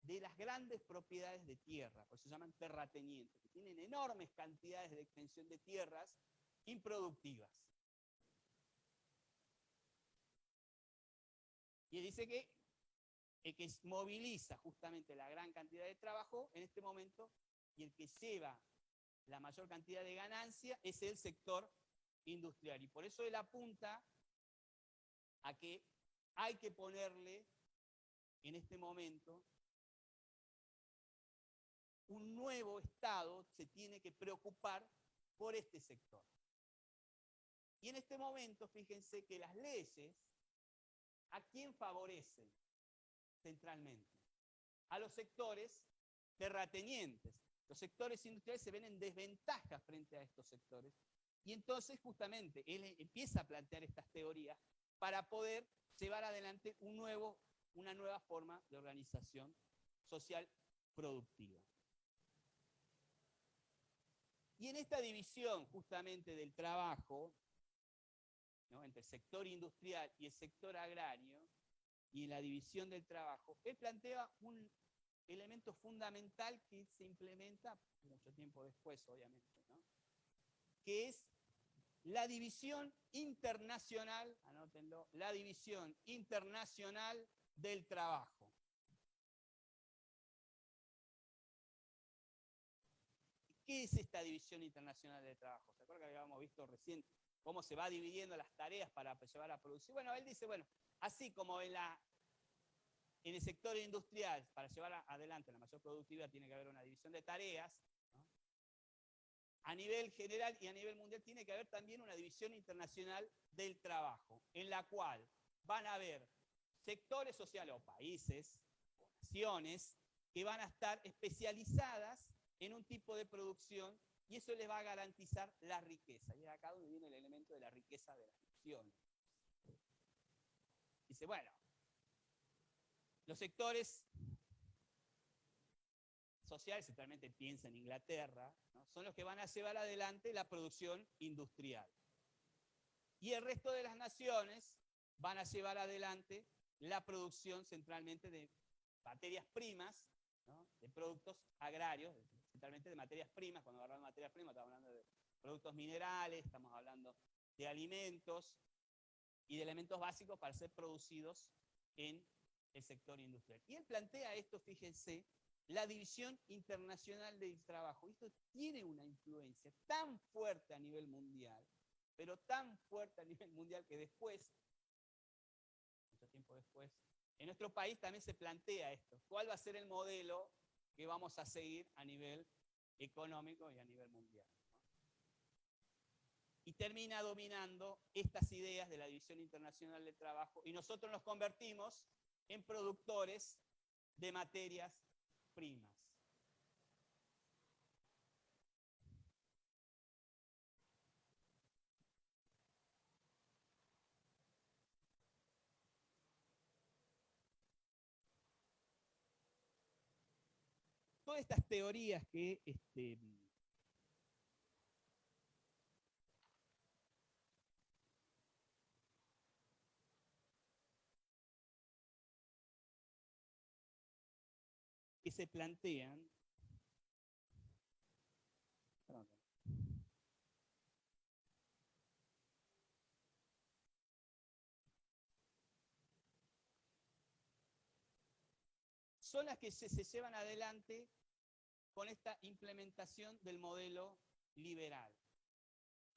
de las grandes propiedades de tierra, por eso se llaman terratenientes, que tienen enormes cantidades de extensión de tierras improductivas. Y dice que el que moviliza justamente la gran cantidad de trabajo en este momento y el que lleva la mayor cantidad de ganancia es el sector industrial. Y por eso él apunta a que hay que ponerle en este momento un nuevo Estado, se tiene que preocupar por este sector. Y en este momento, fíjense que las leyes, ¿a quién favorecen centralmente? A los sectores terratenientes. Los sectores industriales se ven en desventaja frente a estos sectores. Y entonces, justamente, él empieza a plantear estas teorías para poder llevar adelante una nueva forma de organización social productiva. Y en esta división, justamente, del trabajo, ¿no?, entre el sector industrial y el sector agrario, y la división del trabajo, él plantea un elemento fundamental que se implementa mucho tiempo después, obviamente, ¿no?, que es la división internacional, anótenlo, la división internacional del trabajo. ¿Qué es esta división internacional del trabajo? ¿Se acuerdan que habíamos visto recién cómo se va dividiendo las tareas para llevar a producir? Bueno, él dice, bueno, así como en el sector industrial, para llevar adelante la mayor productividad, tiene que haber una división de tareas, ¿no?, a nivel general y a nivel mundial tiene que haber también una división internacional del trabajo, en la cual van a haber sectores sociales o países o naciones que van a estar especializadas en un tipo de producción y eso les va a garantizar la riqueza. Y es acá donde viene el elemento de la riqueza de las naciones. Dice, bueno, los sectores sociales, centralmente piensa en Inglaterra, ¿no?, son los que van a llevar adelante la producción industrial. Y el resto de las naciones van a llevar adelante la producción centralmente de materias primas, ¿no?, de productos agrarios, centralmente de materias primas. Cuando hablamos de materias primas, estamos hablando de productos minerales, estamos hablando de alimentos y de elementos básicos para ser producidos en el sector industrial. Y él plantea esto, fíjense, la división internacional del trabajo. Esto tiene una influencia tan fuerte a nivel mundial, pero tan fuerte a nivel mundial que después, mucho tiempo después, en nuestro país también se plantea esto. ¿Cuál va a ser el modelo que vamos a seguir a nivel económico y a nivel mundial? Y termina dominando estas ideas de la división internacional del trabajo y nosotros nos convertimos en productores de materias primas. Todas estas teorías que se plantean, son las que se llevan adelante con esta implementación del modelo liberal.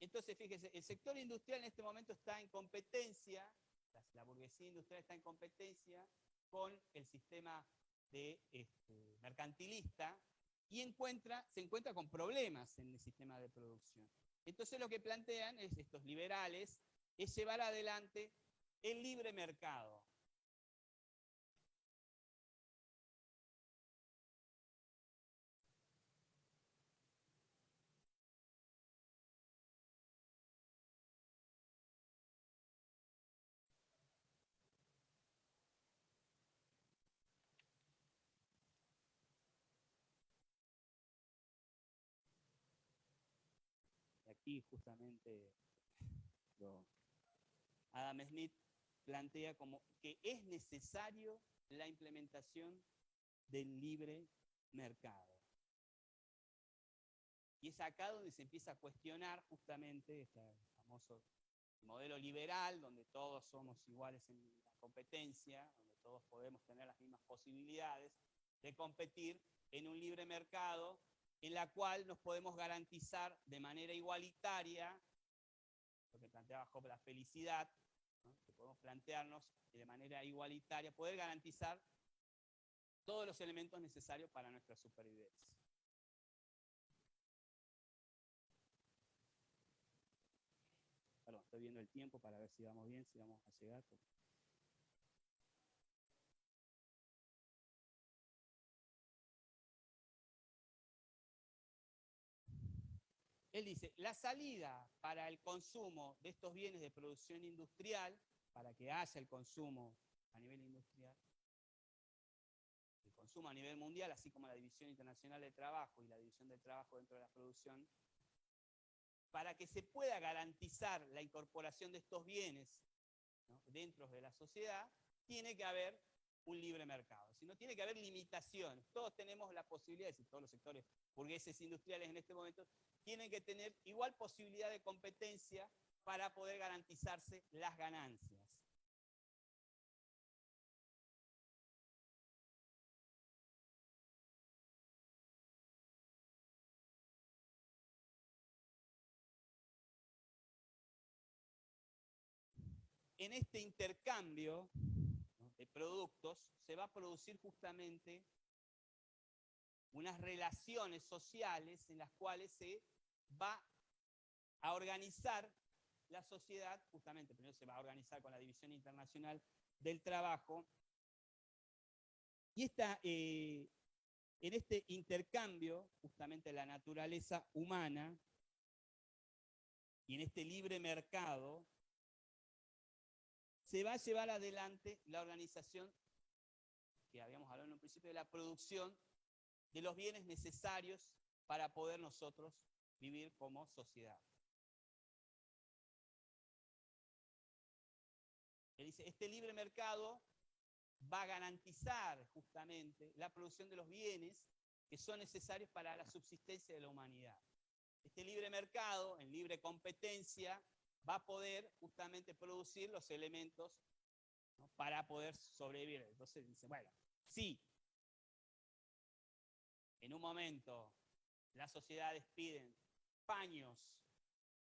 Entonces, fíjense, el sector industrial en este momento está en competencia, la burguesía industrial está en competencia con el sistema mercantilista y se encuentra con problemas en el sistema de producción. Entonces lo que plantean estos liberales es llevar adelante el libre mercado. Y aquí justamente Adam Smith plantea como que es necesario la implementación del libre mercado. Y es acá donde se empieza a cuestionar justamente este famoso modelo liberal, donde todos somos iguales en la competencia, donde todos podemos tener las mismas posibilidades de competir en un libre mercado, en la cual nos podemos garantizar de manera igualitaria, lo que planteaba Hobbes, la felicidad, ¿no?, que podemos plantearnos de manera igualitaria, poder garantizar todos los elementos necesarios para nuestra supervivencia. Perdón, estoy viendo el tiempo para ver si vamos bien, si vamos a llegar. Él dice, la salida para el consumo de estos bienes de producción industrial, para que haya el consumo a nivel industrial, el consumo a nivel mundial, así como la división internacional del trabajo y la división del trabajo dentro de la producción, para que se pueda garantizar la incorporación de estos bienes, ¿no?, dentro de la sociedad, tiene que haber un libre mercado. Si no, tiene que haber limitaciones. Todos tenemos la posibilidad, y todos los sectores burgueses industriales en este momento, tienen que tener igual posibilidad de competencia para poder garantizarse las ganancias. En este intercambio, ¿no?, de productos, se va a producir justamente unas relaciones sociales en las cuales se va a organizar la sociedad, justamente primero se va a organizar con la División Internacional del Trabajo, y en este intercambio, justamente la naturaleza humana, y en este libre mercado, se va a llevar adelante la organización, que habíamos hablado en un principio, de la producción de los bienes necesarios para poder nosotros vivir como sociedad. Él dice, este libre mercado va a garantizar justamente la producción de los bienes que son necesarios para la subsistencia de la humanidad. Este libre mercado, en libre competencia, va a poder justamente producir los elementos, ¿no?, para poder sobrevivir. Entonces dice, bueno, sí, en un momento las sociedades piden paños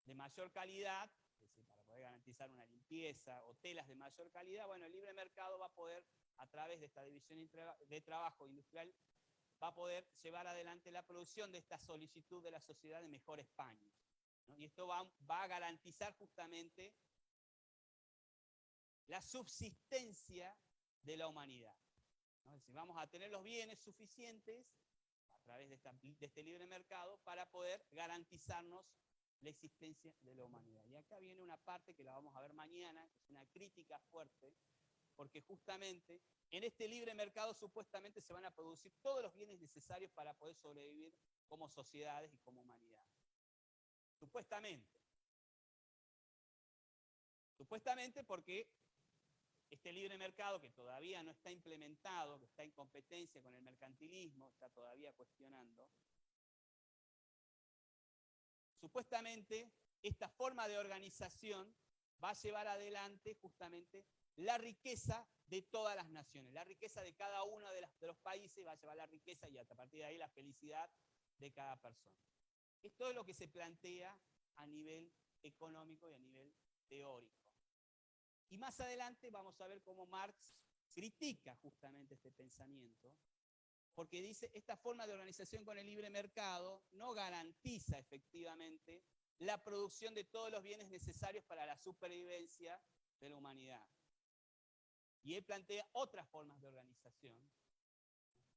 de mayor calidad, es decir, para poder garantizar una limpieza, o telas de mayor calidad, bueno, el libre mercado va a poder, a través de esta división de trabajo industrial, va a poder llevar adelante la producción de esta solicitud de la sociedad de mejores paños, ¿no? Y esto va a garantizar justamente la subsistencia de la humanidad, ¿no? Es decir, vamos a tener los bienes suficientes a través de este libre mercado para poder garantizarnos la existencia de la humanidad. Y acá viene una parte que la vamos a ver mañana, que es una crítica fuerte, porque justamente en este libre mercado supuestamente se van a producir todos los bienes necesarios para poder sobrevivir como sociedades y como humanidad. Supuestamente. Supuestamente porque este libre mercado, que todavía no está implementado, que está en competencia con el mercantilismo, está todavía cuestionando, supuestamente esta forma de organización va a llevar adelante justamente la riqueza de todas las naciones, la riqueza de cada uno de los países va a llevar la riqueza y a partir de ahí la felicidad de cada persona. Esto es lo que se plantea a nivel económico y a nivel teórico. Y más adelante vamos a ver cómo Marx critica justamente este pensamiento, porque dice, esta forma de organización con el libre mercado no garantiza efectivamente la producción de todos los bienes necesarios para la supervivencia de la humanidad. Y él plantea otras formas de organización.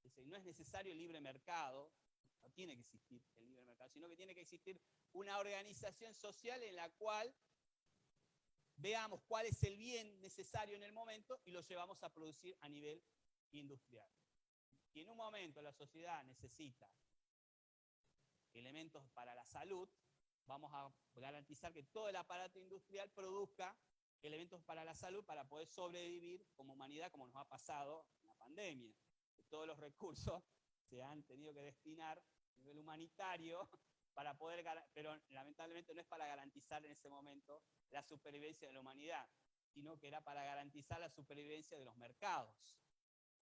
Dice, no es necesario el libre mercado, no tiene que existir el libre mercado, sino que tiene que existir una organización social en la cual veamos cuál es el bien necesario en el momento y lo llevamos a producir a nivel industrial. Y en un momento la sociedad necesita elementos para la salud, vamos a garantizar que todo el aparato industrial produzca elementos para la salud para poder sobrevivir como humanidad, como nos ha pasado en la pandemia. Todos los recursos se han tenido que destinar a nivel humanitario para poder, pero lamentablemente no es para garantizar en ese momento la supervivencia de la humanidad, sino que era para garantizar la supervivencia de los mercados,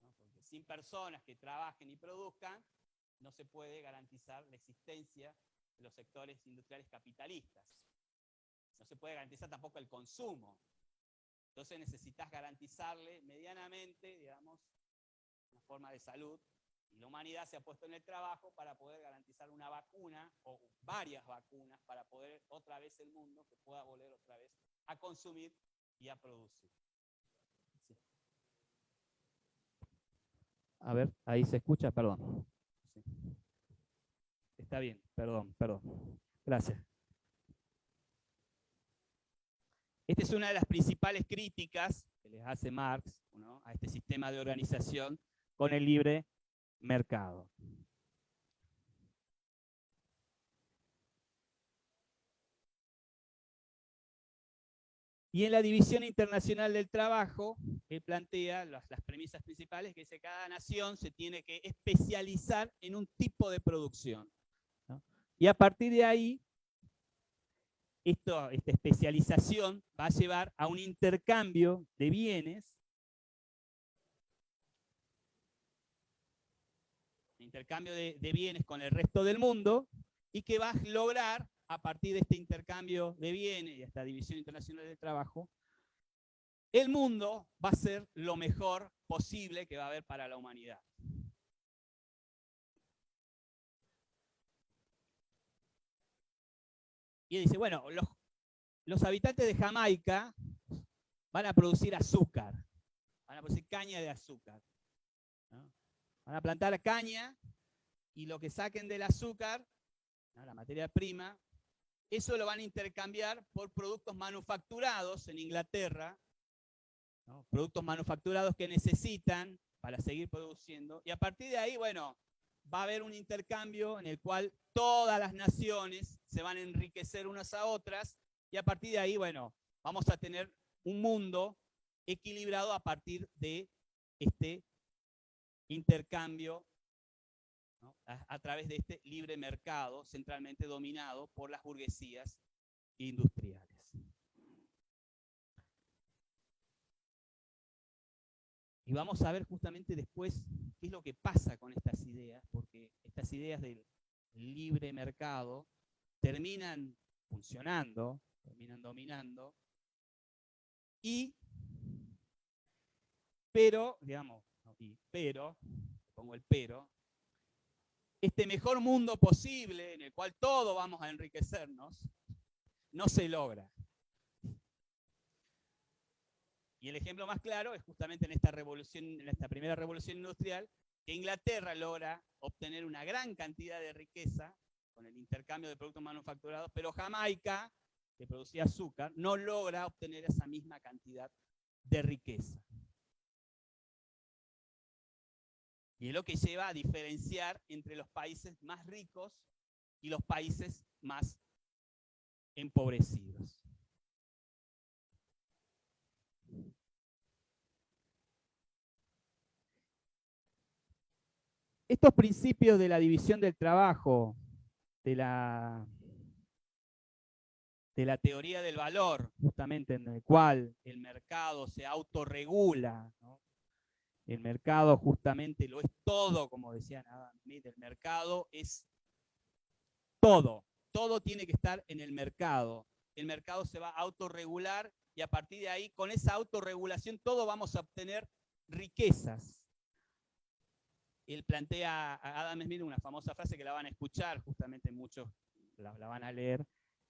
¿no? Porque sin personas que trabajen y produzcan, no se puede garantizar la existencia de los sectores industriales capitalistas. No se puede garantizar tampoco el consumo. Entonces necesitas garantizarle medianamente, digamos, una forma de salud Y la humanidad se ha puesto en el trabajo para poder garantizar una vacuna o varias vacunas para poder otra vez el mundo que pueda volver otra vez a consumir y a producir. Sí. A ver, ahí se escucha, perdón. Sí. Está bien, perdón. Gracias. Esta es una de las principales críticas que les hace Marx, ¿no?, a este sistema de organización con el libre mercado. Y en la División Internacional del Trabajo, él plantea las premisas principales, que dice que cada nación se tiene que especializar en un tipo de producción, ¿no? Y a partir de ahí, esta especialización va a llevar a un intercambio de bienes, con el resto del mundo, y que va a lograr, a partir de este intercambio de bienes y esta División Internacional del Trabajo, el mundo va a ser lo mejor posible que va a haber para la humanidad. Y él dice, bueno, los habitantes de Jamaica van a producir azúcar, van a producir caña de azúcar, ¿no? Van a plantar caña y lo que saquen del azúcar, ¿no?, la materia prima, eso lo van a intercambiar por productos manufacturados en Inglaterra, ¿no?, productos manufacturados que necesitan para seguir produciendo, y a partir de ahí, bueno, va a haber un intercambio en el cual todas las naciones se van a enriquecer unas a otras, y a partir de ahí, bueno, vamos a tener un mundo equilibrado a partir de este intercambio, ¿no?, a través de este libre mercado centralmente dominado por las burguesías industriales. Y vamos a ver justamente después qué es lo que pasa con estas ideas, porque estas ideas del libre mercado terminan funcionando, terminan dominando, pero, pongo el pero, este mejor mundo posible en el cual todos vamos a enriquecernos, no se logra. Y el ejemplo más claro es justamente en esta primera revolución industrial, que Inglaterra logra obtener una gran cantidad de riqueza con el intercambio de productos manufacturados, pero Jamaica, que producía azúcar, no logra obtener esa misma cantidad de riqueza. Y es lo que lleva a diferenciar entre los países más ricos y los países más empobrecidos. Estos principios de la división del trabajo, de la teoría del valor, justamente en el cual el mercado se autorregula, ¿no? El mercado justamente lo es todo, como decían Adam Smith, el mercado es todo, todo tiene que estar en el mercado se va a autorregular y a partir de ahí, con esa autorregulación, todos vamos a obtener riquezas. Él plantea a Adam Smith una famosa frase que la van a escuchar, justamente muchos la van a leer,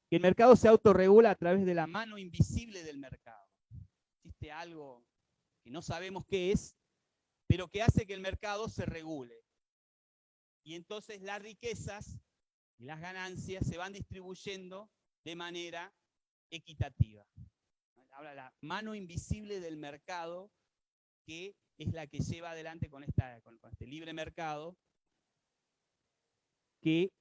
que el mercado se autorregula a través de la mano invisible del mercado. Existe algo que no sabemos qué es, pero que hace que el mercado se regule. Y entonces las riquezas y las ganancias se van distribuyendo de manera equitativa. Habla la mano invisible del mercado, que es la que lleva adelante con este libre mercado, que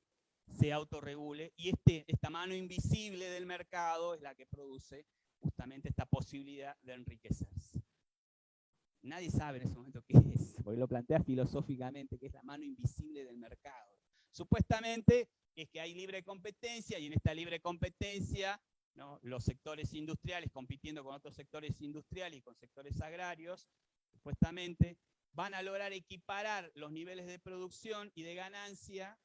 se autorregule, y esta mano invisible del mercado es la que produce justamente esta posibilidad de enriquecerse. Nadie sabe en ese momento qué es, porque lo plantea filosóficamente, que es la mano invisible del mercado. Supuestamente es que hay libre competencia, y en esta libre competencia, ¿no?, los sectores industriales compitiendo con otros sectores industriales y con sectores agrarios, supuestamente van a lograr equiparar los niveles de producción y de ganancia,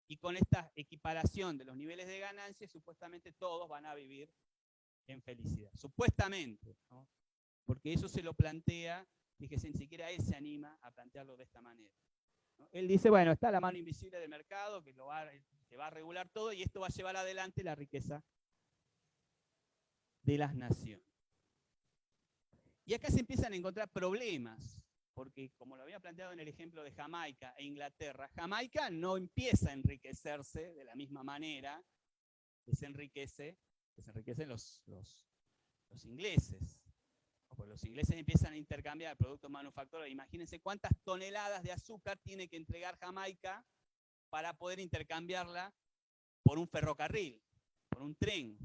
y con esta equiparación de los niveles de ganancia, supuestamente todos van a vivir en felicidad. Supuestamente, ¿no?, porque eso se lo plantea, fíjense, ni siquiera él se anima a plantearlo de esta manera. ¿no? Él dice, bueno, está la mano invisible del mercado que va a regular todo y esto va a llevar adelante la riqueza de las naciones. Y acá se empiezan a encontrar problemas, porque como lo había planteado en el ejemplo de Jamaica e Inglaterra, Jamaica no empieza a enriquecerse de la misma manera que se enriquecen los ingleses. Porque los ingleses empiezan a intercambiar productos manufacturados. Imagínense cuántas toneladas de azúcar tiene que entregar Jamaica para poder intercambiarla por un ferrocarril, por un tren.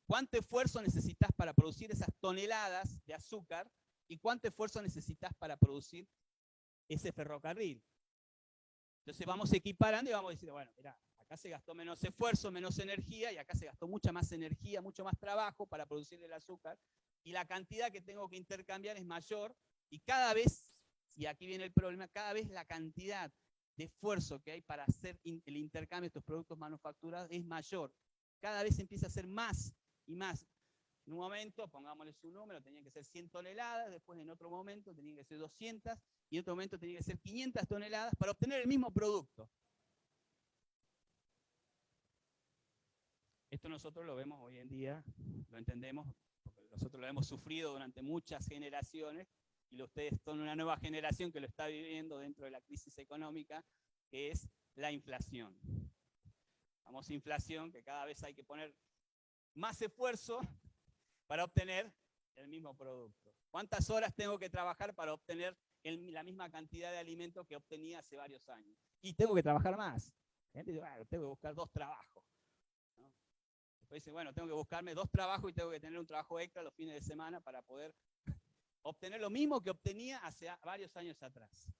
¿Cuánto esfuerzo necesitas para producir esas toneladas de azúcar y cuánto esfuerzo necesitas para producir ese ferrocarril? Entonces vamos equiparando y vamos diciendo, bueno, mirá, acá se gastó menos esfuerzo, menos energía, y acá se gastó mucha más energía, mucho más trabajo para producir el azúcar, y la cantidad que tengo que intercambiar es mayor, y cada vez, y aquí viene el problema, cada vez la cantidad de esfuerzo que hay para hacer el intercambio de estos productos manufacturados es mayor. Cada vez empieza a ser más y más. En un momento, pongámosle su número, tenían que ser 100 toneladas, después en otro momento tenían que ser 200, y en otro momento tenían que ser 500 toneladas para obtener el mismo producto. Esto nosotros lo vemos hoy en día, lo entendemos, porque nosotros lo hemos sufrido durante muchas generaciones, y ustedes son una nueva generación que lo está viviendo dentro de la crisis económica, que es la inflación. La famosa inflación, que cada vez hay que poner más esfuerzo para obtener el mismo producto. ¿Cuántas horas tengo que trabajar para obtener la misma cantidad de alimentos que obtenía hace varios años? Y tengo que trabajar más. La gente dice, bueno, tengo que buscar 2 trabajos. ¿No? Después dice, bueno, tengo que buscarme 2 trabajos y tengo que tener un trabajo extra los fines de semana para poder obtener lo mismo que obtenía hace varios años atrás.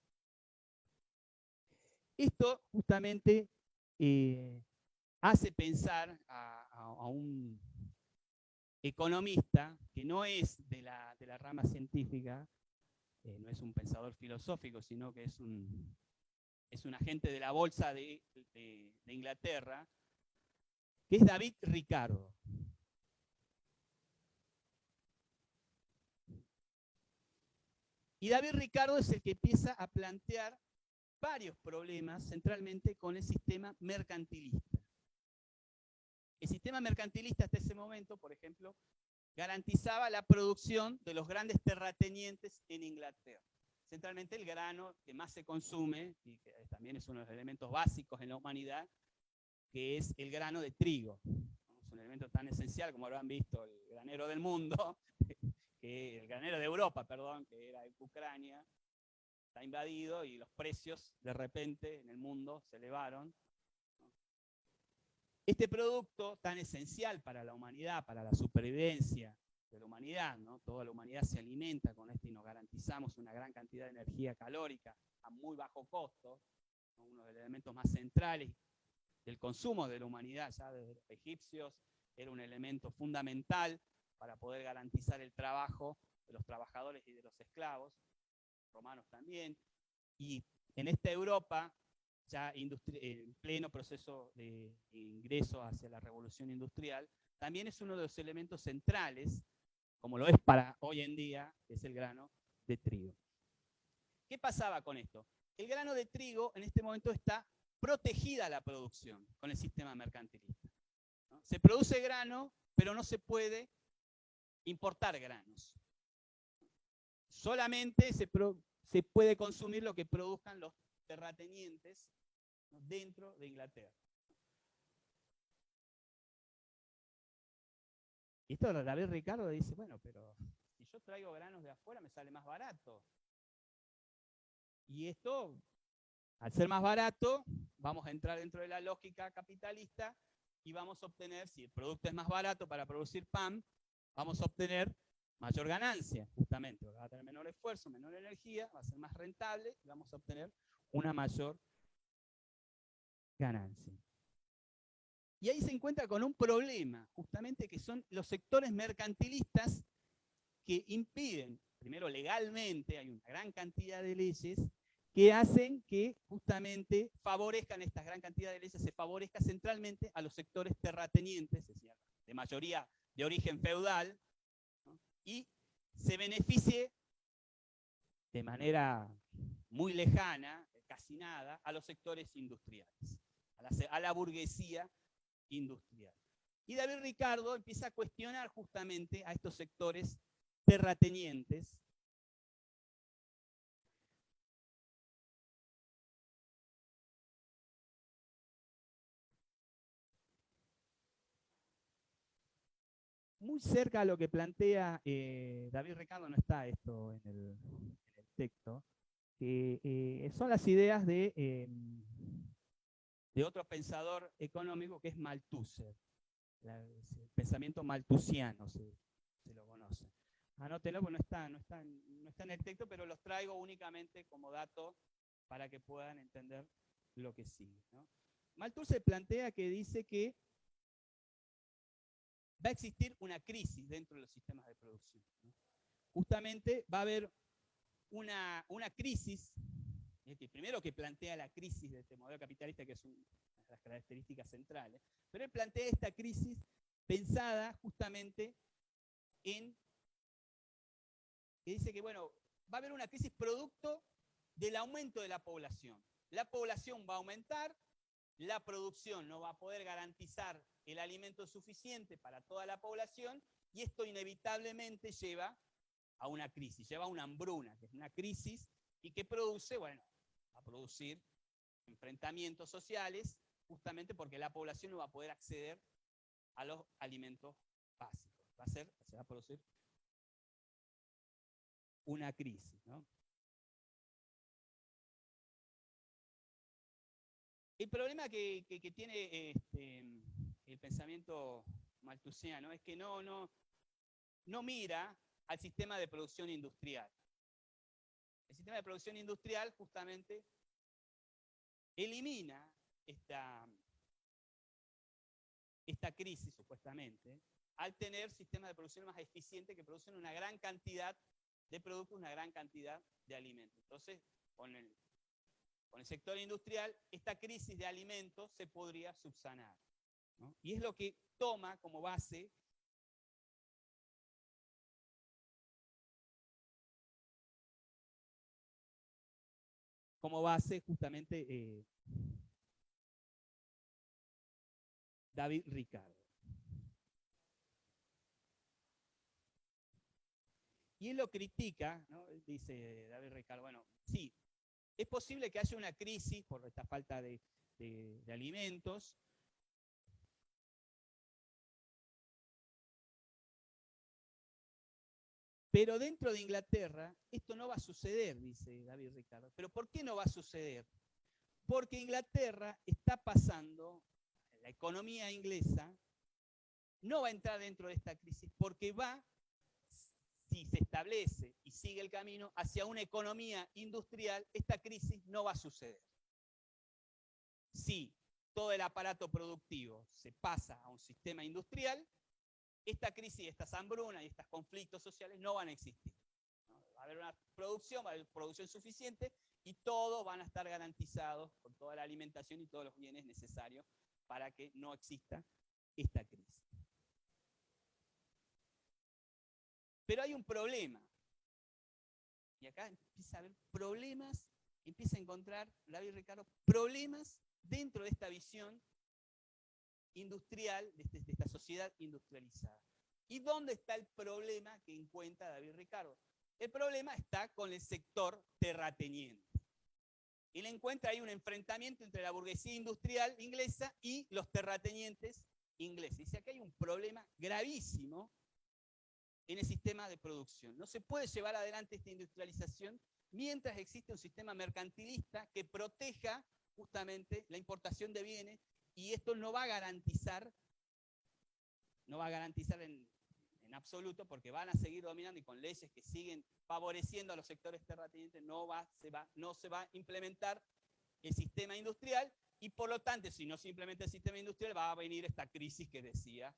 Esto justamente hace pensar a un economista que no es de la rama científica, no es un pensador filosófico, sino que es un agente de la bolsa de Inglaterra, que es David Ricardo. Y David Ricardo es el que empieza a plantear varios problemas, centralmente con el sistema mercantilista. El sistema mercantilista hasta ese momento, por ejemplo, garantizaba la producción de los grandes terratenientes en Inglaterra. Centralmente el grano que más se consume, y que también es uno de los elementos básicos en la humanidad, que es el grano de trigo. Es un elemento tan esencial, como lo han visto, el granero del mundo, el granero de Europa, perdón, que era en Ucrania, está invadido y los precios de repente en el mundo se elevaron. Este producto tan esencial para la humanidad, para la supervivencia de la humanidad, ¿no? Toda la humanidad se alimenta con esto y nos garantizamos una gran cantidad de energía calórica a muy bajo costo, ¿no? Uno de los elementos más centrales del consumo de la humanidad, ya desde los egipcios, era un elemento fundamental para poder garantizar el trabajo de los trabajadores y de los esclavos, romanos también, y en esta Europa, ya en pleno proceso de ingreso hacia la revolución industrial, también es uno de los elementos centrales, como lo es para hoy en día, que es el grano de trigo. ¿Qué pasaba con esto? El grano de trigo en este momento está protegida la producción con el sistema mercantilista, ¿no? Se produce grano, pero no se puede importar granos. Solamente se puede consumir lo que produzcan los terratenientes, ¿no? Dentro de Inglaterra. Y esto David Ricardo dice, bueno, pero si yo traigo granos de afuera me sale más barato. Y esto, al ser más barato, vamos a entrar dentro de la lógica capitalista y vamos a obtener, si el producto es más barato para producir pan, vamos a obtener mayor ganancia, justamente. Va a tener menor esfuerzo, menor energía, va a ser más rentable y vamos a obtener una mayor ganancia. Y ahí se encuentra con un problema, justamente, que son los sectores mercantilistas que impiden, primero legalmente, hay una gran cantidad de leyes que hacen que justamente favorezcan esta gran cantidad de leyes, se favorezca centralmente a los sectores terratenientes, es decir, de mayoría de origen feudal, ¿no? Y se beneficie de manera muy lejana, casi nada, a los sectores industriales, a la burguesía industrial. Y David Ricardo empieza a cuestionar justamente a estos sectores terratenientes, muy cerca a lo que plantea David Ricardo. No está esto en el texto, que son las ideas de otro pensador económico que es Malthusser, el pensamiento malthusiano se lo conoce. Anótelo, porque no está en el texto, pero los traigo únicamente como dato para que puedan entender lo que sigue, ¿no? Malthusser plantea que dice que va a existir una crisis dentro de los sistemas de producción, ¿no? Justamente va a haber una crisis, primero que plantea la crisis de este modelo capitalista, que es una de las características centrales, pero él plantea esta crisis pensada justamente en que dice que, bueno, va a haber una crisis producto del aumento de la población. La población va a aumentar, la producción no va a poder garantizar el alimento suficiente para toda la población, y esto inevitablemente lleva a una crisis, lleva a una hambruna, que es una crisis, y que produce, bueno, va a producir enfrentamientos sociales, justamente porque la población no va a poder acceder a los alimentos básicos. Se va a producir una crisis, ¿no? El problema que tiene el pensamiento malthusiano es que no mira al sistema de producción industrial. El sistema de producción industrial justamente elimina esta crisis, supuestamente, al tener sistemas de producción más eficientes que producen una gran cantidad de productos, una gran cantidad de alimentos. Entonces, con el sector industrial, esta crisis de alimentos se podría subsanar, ¿no? Y es lo que toma como base justamente David Ricardo. Y él lo critica, ¿no? Dice David Ricardo, bueno, sí, es posible que haya una crisis por esta falta de alimentos, pero dentro de Inglaterra esto no va a suceder, dice David Ricardo. ¿Pero por qué no va a suceder? Porque Inglaterra está pasando, la economía inglesa no va a entrar dentro de esta crisis, porque va, si se establece y sigue el camino hacia una economía industrial, esta crisis no va a suceder. Si todo el aparato productivo se pasa a un sistema industrial, esta crisis, estas hambrunas y estos conflictos sociales no van a existir, ¿no? Va a haber una producción, va a haber producción suficiente, y todos van a estar garantizados con toda la alimentación y todos los bienes necesarios para que no exista esta crisis. Pero hay un problema, y acá empieza a haber problemas, empieza a encontrar David Ricardo problemas dentro de esta visión industrial, de esta sociedad industrializada. ¿Y dónde está el problema que encuentra David Ricardo? El problema está con el sector terrateniente. Él encuentra ahí un enfrentamiento entre la burguesía industrial inglesa y los terratenientes ingleses. Dice que hay un problema gravísimo en el sistema de producción. No se puede llevar adelante esta industrialización mientras existe un sistema mercantilista que proteja justamente la importación de bienes, y esto no va a garantizar en absoluto, porque van a seguir dominando, y con leyes que siguen favoreciendo a los sectores terratenientes no se va a implementar el sistema industrial, y por lo tanto, si no se implementa el sistema industrial, va a venir esta crisis que decía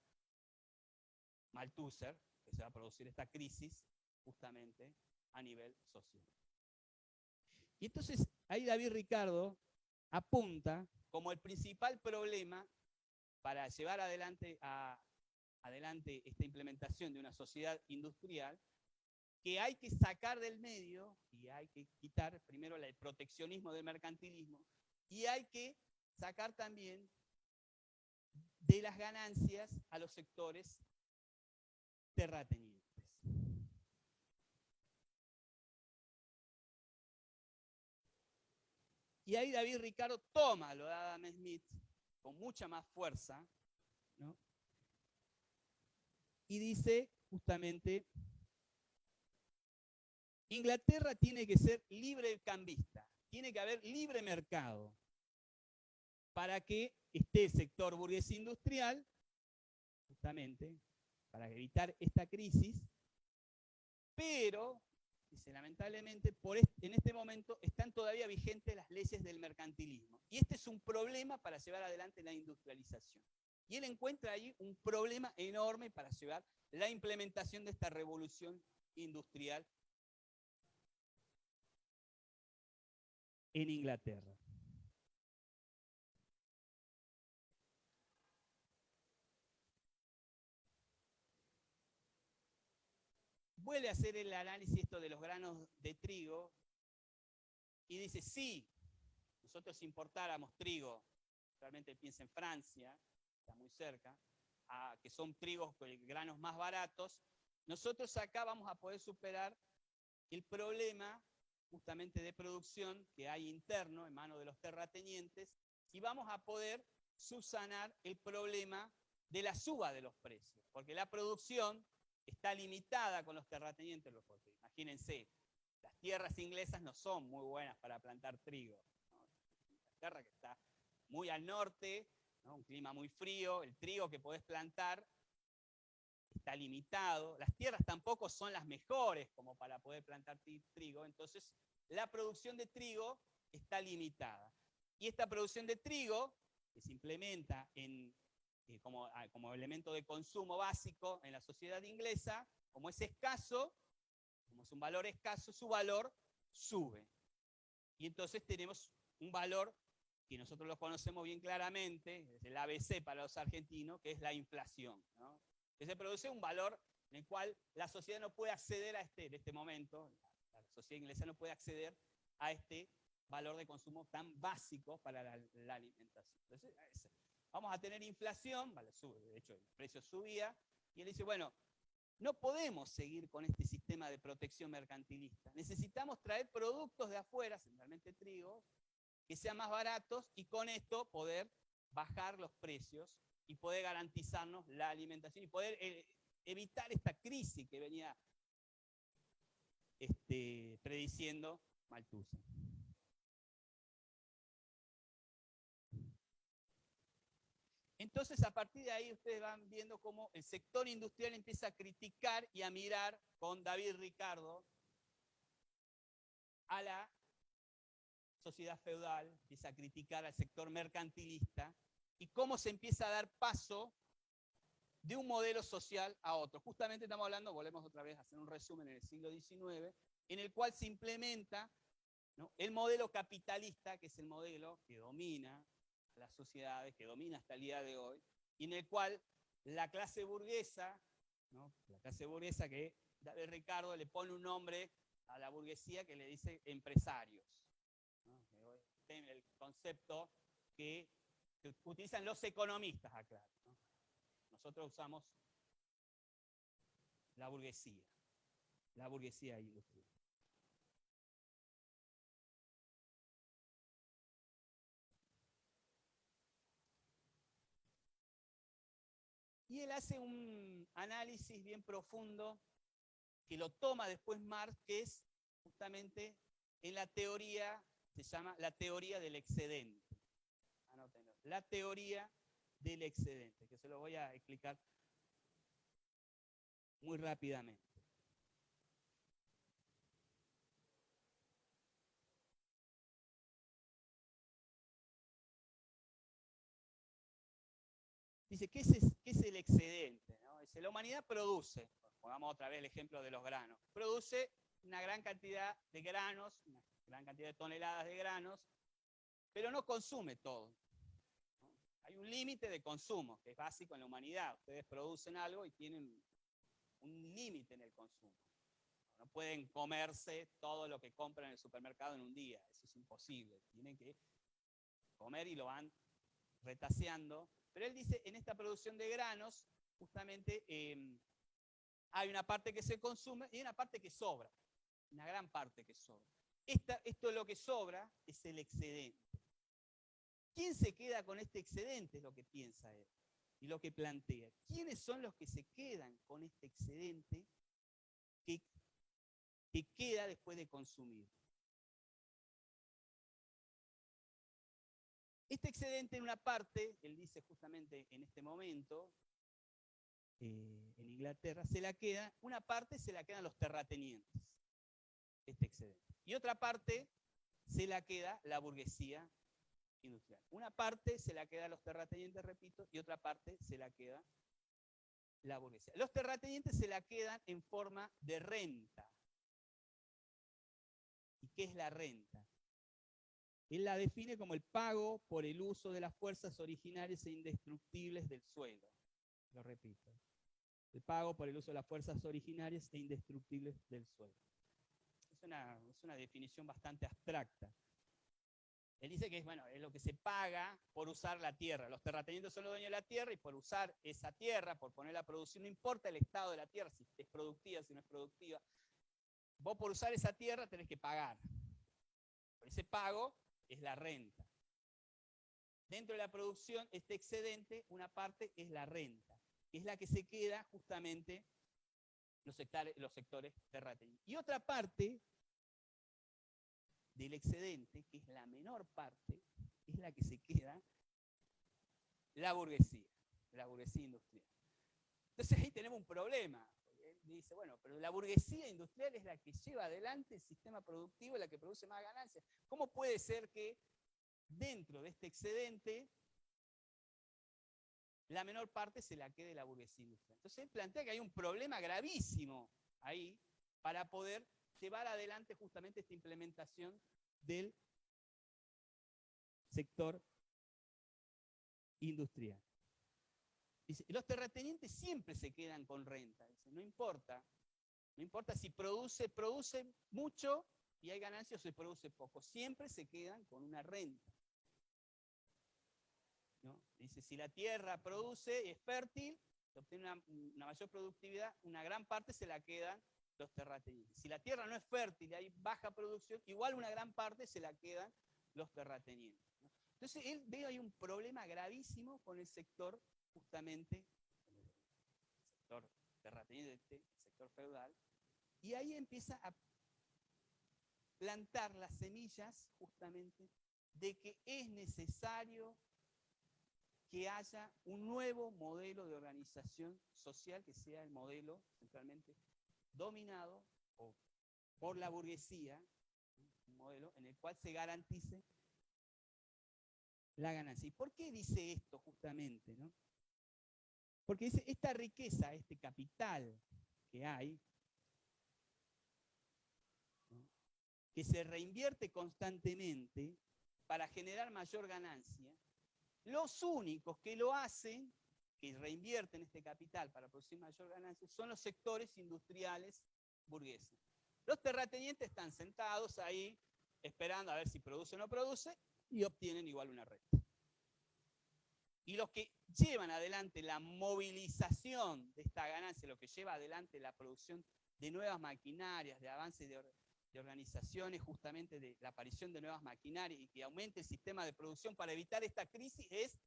Malthusser, que se va a producir esta crisis justamente a nivel social. Y entonces ahí David Ricardo apunta como el principal problema para llevar adelante esta implementación de una sociedad industrial, que hay que sacar del medio y hay que quitar primero el proteccionismo del mercantilismo y hay que sacar también de las ganancias a los sectores terratenientes. Y ahí David Ricardo toma lo de Adam Smith con mucha más fuerza, ¿no? Y dice justamente, Inglaterra tiene que ser libre cambista, tiene que haber libre mercado para que esté el sector burgués industrial, justamente, para evitar esta crisis, pero, dice, lamentablemente, en este momento están todavía vigentes las leyes del mercantilismo. Y este es un problema para llevar adelante la industrialización. Y él encuentra ahí un problema enorme para llevar la implementación de esta revolución industrial en Inglaterra. Vuelve a hacer el análisis esto de los granos de trigo y dice, sí, nosotros importáramos trigo, realmente piensa en Francia, está muy cerca, que son trigos, granos más baratos, nosotros acá vamos a poder superar el problema justamente de producción que hay interno en manos de los terratenientes y vamos a poder subsanar el problema de la suba de los precios, porque la producción está limitada con los terratenientes, porque imagínense, las tierras inglesas no son muy buenas para plantar trigo, ¿no? Inglaterra que está muy al norte, ¿no? Un clima muy frío, el trigo que podés plantar está limitado, las tierras tampoco son las mejores como para poder plantar trigo, entonces la producción de trigo está limitada. Y esta producción de trigo, que se implementa como elemento de consumo básico en la sociedad inglesa, como es escaso, como es un valor escaso, su valor sube. Y entonces tenemos un valor que nosotros lo conocemos bien claramente, es el ABC para los argentinos, que es la inflación, ¿no? Que se produce un valor en el cual la sociedad no puede acceder en este momento, la sociedad inglesa no puede acceder a este valor de consumo tan básico para la alimentación. Entonces, vamos a tener inflación, vale, sube, de hecho el precio subía, y él dice, bueno, no podemos seguir con este sistema de protección mercantilista. Necesitamos traer productos de afuera, centralmente trigo, que sean más baratos y con esto poder bajar los precios y poder garantizarnos la alimentación y poder evitar esta crisis que venía prediciendo Malthus. Entonces, a partir de ahí, ustedes van viendo cómo el sector industrial empieza a criticar y a mirar con David Ricardo a la sociedad feudal, empieza a criticar al sector mercantilista y cómo se empieza a dar paso de un modelo social a otro. Justamente estamos hablando, volvemos otra vez a hacer un resumen en el siglo XIX, en el cual se implementa, ¿no?, el modelo capitalista, que es el modelo que domina a las sociedades, que domina hasta el día de hoy, y en el cual la clase burguesa, ¿no?, la clase burguesa que David Ricardo le pone un nombre a la burguesía que le dice empresarios, ¿no?, el concepto que utilizan los economistas acá, ¿no? Nosotros usamos la burguesía industrial. Y él hace un análisis bien profundo que lo toma después Marx, que es justamente en la teoría, se llama la teoría del excedente. Anótenlo. La teoría del excedente, que se lo voy a explicar muy rápidamente. Dice, ¿qué es el excedente? ¿No? Dice, la humanidad produce, pongamos otra vez el ejemplo de los granos, produce una gran cantidad de granos, una gran cantidad de toneladas de granos, pero no consume todo, ¿no? Hay un límite de consumo, que es básico en la humanidad. Ustedes producen algo y tienen un límite en el consumo. No pueden comerse todo lo que compran en el supermercado en un día, eso es imposible. Tienen que comer y lo van retaseando. Pero él dice, en esta producción de granos, justamente hay una parte que se consume y hay una parte que sobra, una gran parte que sobra. Esto es lo que sobra, es el excedente. ¿Quién se queda con este excedente? Es lo que piensa él y lo que plantea. ¿Quiénes son los que se quedan con este excedente que queda después de consumir? Este excedente en una parte, él dice justamente en este momento, en Inglaterra, una parte se la quedan los terratenientes, este excedente. Y otra parte se la queda la burguesía industrial. Una parte se la queda los terratenientes, repito, y otra parte se la queda la burguesía. Los terratenientes se la quedan en forma de renta. ¿Y qué es la renta? Él la define como el pago por el uso de las fuerzas originarias e indestructibles del suelo. Lo repito. El pago por el uso de las fuerzas originarias e indestructibles del suelo. Es una definición bastante abstracta. Él dice que es lo que se paga por usar la tierra. Los terratenientes son los dueños de la tierra y por usar esa tierra, por ponerla a producir, no importa el estado de la tierra, si es productiva, si no es productiva, vos por usar esa tierra tenés que pagar. Por ese pago es la renta. Dentro de la producción, este excedente, una parte es la renta, que es la que se queda justamente los sectores terratenientes. Y otra parte del excedente, que es la menor parte, es la que se queda la burguesía industrial. Entonces ahí tenemos un problema. Él dice, bueno, pero la burguesía industrial es la que lleva adelante el sistema productivo, es la que produce más ganancias. ¿Cómo puede ser que dentro de este excedente la menor parte se la quede la burguesía industrial? Entonces él plantea que hay un problema gravísimo ahí para poder llevar adelante justamente esta implementación del sector industrial. Dice, los terratenientes siempre se quedan con renta. Dice, no importa si produce mucho y hay ganancias o se produce poco, siempre se quedan con una renta. ¿No? Dice, si la tierra produce y es fértil, se obtiene una mayor productividad, una gran parte se la quedan los terratenientes. Si la tierra no es fértil y hay baja producción, igual una gran parte se la quedan los terratenientes. ¿No? Entonces él ve ahí un problema gravísimo con el sector, justamente, el sector terrateniente, el sector feudal, y ahí empieza a plantar las semillas justamente de que es necesario que haya un nuevo modelo de organización social que sea el modelo centralmente dominado por la burguesía, un modelo en el cual se garantice la ganancia. ¿Y por qué dice esto justamente? ¿No? Porque dice, esta riqueza, este capital que hay, ¿no? Que se reinvierte constantemente para generar mayor ganancia, los únicos que lo hacen, que reinvierten este capital para producir mayor ganancia, son los sectores industriales burgueses. Los terratenientes están sentados ahí esperando a ver si produce o no produce y obtienen igual una renta. Y los que llevan adelante la movilización de esta ganancia, lo que lleva adelante la producción de nuevas maquinarias, de avances de organizaciones, justamente de la aparición de nuevas maquinarias y que aumente el sistema de producción para evitar esta crisis, es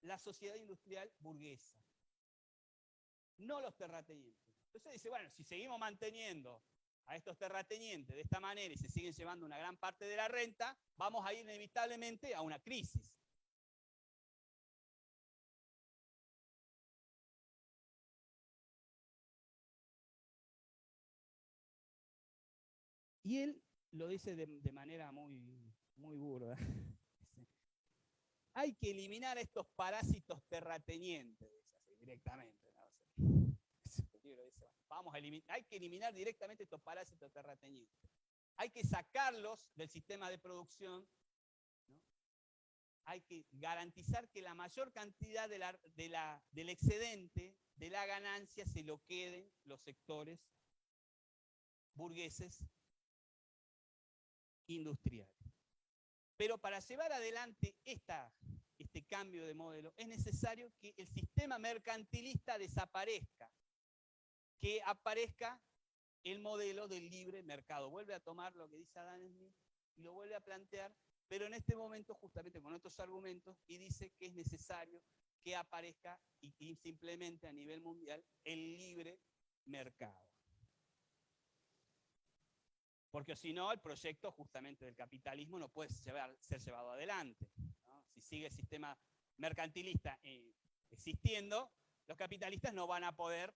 la sociedad industrial burguesa, no los terratenientes. Entonces dice, bueno, si seguimos manteniendo a estos terratenientes de esta manera y se siguen llevando una gran parte de la renta, vamos a ir inevitablemente a una crisis. Y él lo dice de manera muy, muy burda. Hay que eliminar a estos parásitos terratenientes, así, directamente. ¿No? Vamos a hay que eliminar directamente estos parásitos terratenientes. Hay que sacarlos del sistema de producción, ¿no? Hay que garantizar que la mayor cantidad del excedente, de la ganancia, se lo queden los sectores burgueses industriales. Pero para llevar adelante este cambio de modelo es necesario que el sistema mercantilista desaparezca, que aparezca el modelo del libre mercado. Vuelve a tomar lo que dice Adam Smith y lo vuelve a plantear, pero en este momento justamente con otros argumentos, y dice que es necesario que aparezca y se implemente a nivel mundial el libre mercado. Porque si no, el proyecto justamente del capitalismo no puede ser llevado adelante, ¿no? Si sigue el sistema mercantilista existiendo, los capitalistas no van a poder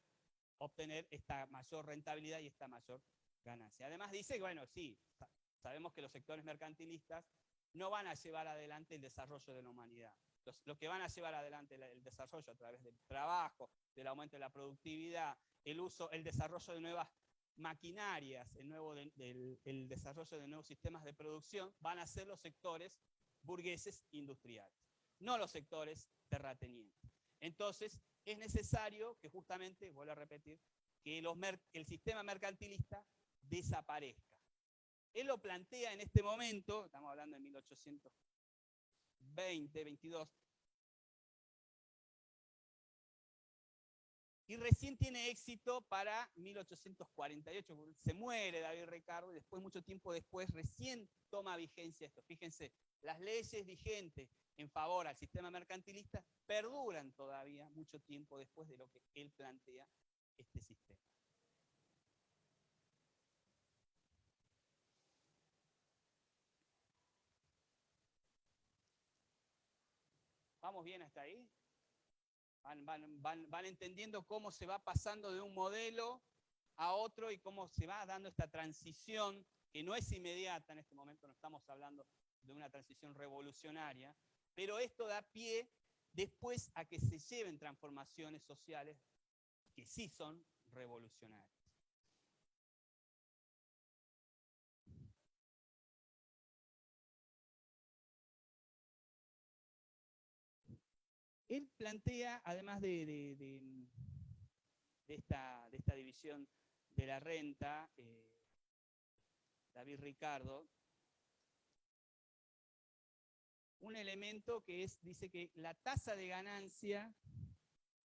obtener esta mayor rentabilidad y esta mayor ganancia. Además dice que, bueno, sí, sabemos que los sectores mercantilistas no van a llevar adelante el desarrollo de la humanidad. Lo que van a llevar adelante el desarrollo a través del trabajo, del aumento de la productividad, el desarrollo de nuevas maquinarias, el desarrollo de nuevos sistemas de producción, van a ser los sectores burgueses industriales, no los sectores terratenientes. Entonces, es necesario que justamente, vuelvo a repetir, que el sistema mercantilista desaparezca. Él lo plantea en este momento, estamos hablando de 1820, 22, y recién tiene éxito para 1848, se muere David Ricardo y después, mucho tiempo después, recién toma vigencia esto. Fíjense, las leyes vigentes en favor al sistema mercantilista perduran todavía mucho tiempo después de lo que él plantea este sistema. ¿Vamos bien hasta ahí? Van entendiendo cómo se va pasando de un modelo a otro y cómo se va dando esta transición, que no es inmediata en este momento, no estamos hablando de una transición revolucionaria, pero esto da pie después a que se lleven transformaciones sociales que sí son revolucionarias. Él plantea, además de esta división de la renta, David Ricardo, un elemento que dice que la tasa de ganancia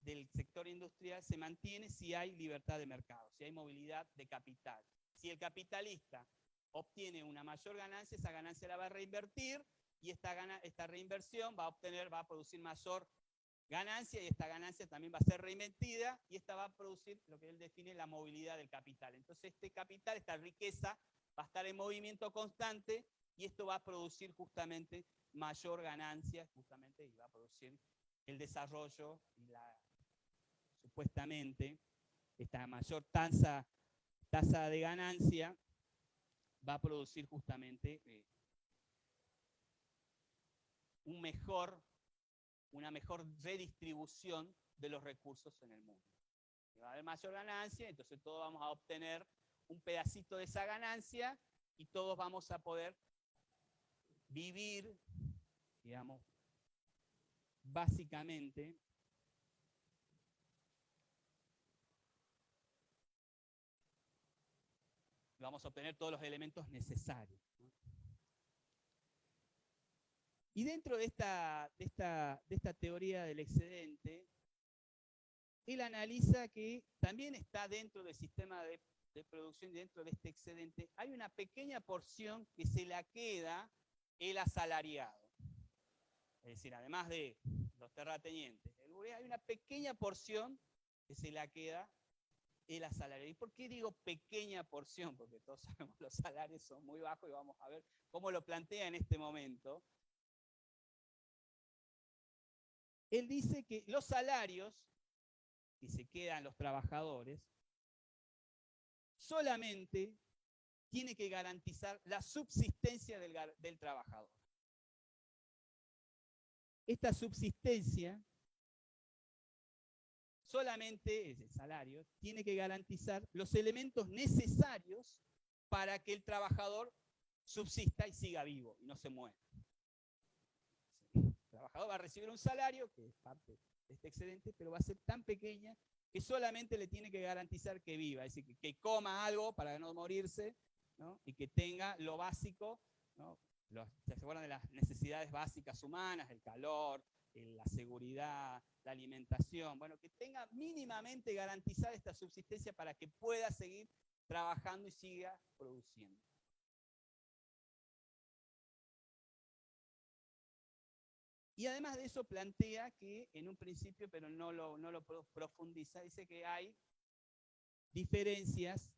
del sector industrial se mantiene si hay libertad de mercado, si hay movilidad de capital. Si el capitalista obtiene una mayor ganancia, esa ganancia la va a reinvertir y esta reinversión va a producir mayor ganancia y esta ganancia también va a ser reinvertida y esta va a producir lo que él define la movilidad del capital. Entonces este capital, esta riqueza va a estar en movimiento constante y esto va a producir justamente mayor ganancia justamente y va a producir el desarrollo y supuestamente esta mayor tasa de ganancia va a producir justamente una mejor redistribución de los recursos en el mundo. Va a haber mayor ganancia, entonces todos vamos a obtener un pedacito de esa ganancia y todos vamos a poder vivir, digamos, básicamente vamos a obtener todos los elementos necesarios, ¿no? Y dentro de esta teoría del excedente, él analiza que también está dentro del sistema de producción, dentro de este excedente, hay una pequeña porción que se la queda el asalariado. Es decir, además de los terratenientes, hay una pequeña porción que se la queda el asalariado. ¿Y por qué digo pequeña porción? Porque todos sabemos que los salarios son muy bajos y vamos a ver cómo lo plantea en este momento. Él dice que los salarios que se quedan los trabajadores solamente tiene que garantizar la subsistencia del trabajador. Esta subsistencia solamente, el salario, tiene que garantizar los elementos necesarios para que el trabajador subsista y siga vivo y no se muera. El trabajador va a recibir un salario, que es parte este excedente, pero va a ser tan pequeña que solamente le tiene que garantizar que viva, es decir, que coma algo para no morirse, ¿no? Y que tenga lo básico, ¿no? ¿Se acuerdan de las necesidades básicas humanas? El calor, la seguridad, la alimentación. Bueno, que tenga mínimamente garantizada esta subsistencia para que pueda seguir trabajando y siga produciendo. Y además de eso plantea que en un principio, pero no lo profundiza, dice que hay diferencias